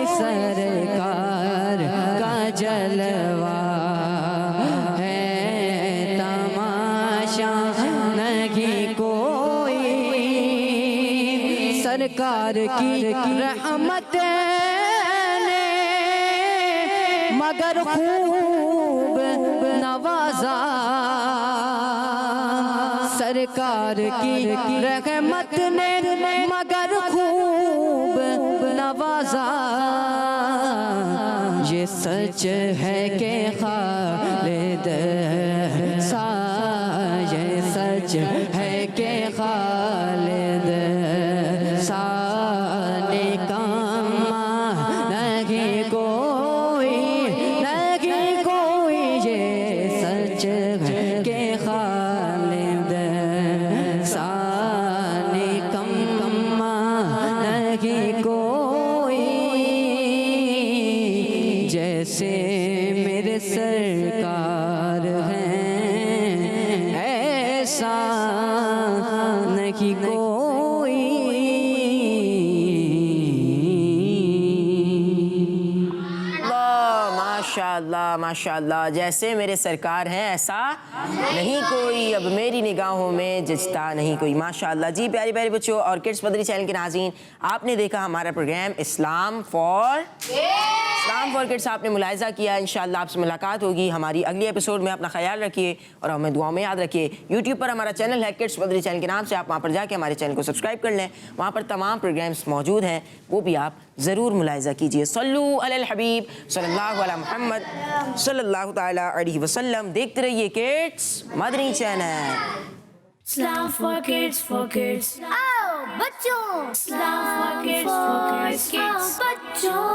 سرکار کا جلوہ ہے تماشا نہیں کوئی سرکار کی رحمت نے مگر خوب نوازا سرکار کی رحمت نے مگر خوب نوازا یہ سچ ہے کہ خالد سا یہ سچ ہے کہ خالد سا نکما نہیں کوئی یہ سچ ہے کہ خالد سا نکما نہیں کوئی جیسے میرے سرکار ہیں ایسا نہیں کوئی ماشاء اللہ جیسے میرے سرکار ہیں ایسا نہیں کوئی اب میری نگاہوں میں جچتا نہیں کوئی ماشاءاللہ جی پیاری پیاری بچوں اور کڈس مدنی چینل کے ناظرین آپ نے دیکھا ہمارا پروگرام اسلام فار کڈس آپ نے ملاحظہ کیا انشاءاللہ آپ سے ملاقات ہوگی ہماری اگلی ایپیسوڈ میں اپنا خیال رکھیے اور ہمیں دعاؤں میں یاد رکھیے یوٹیوب پر ہمارا چینل ہے کڈس مدنی چینل کے نام سے آپ وہاں پر جا کے ہمارے چینل کو سبسکرائب کر لیں وہاں پر تمام پروگرامز موجود ہیں وہ بھی آپ ضرور ملاحظہ کیجئے صلو علی الحبیب صلی اللہ علی محمد صلی اللہ تعالی علیہ وسلم دیکھتے رہیے kids Madani channel Islam for kids, آؤ بچوں Islam for kids, بچوں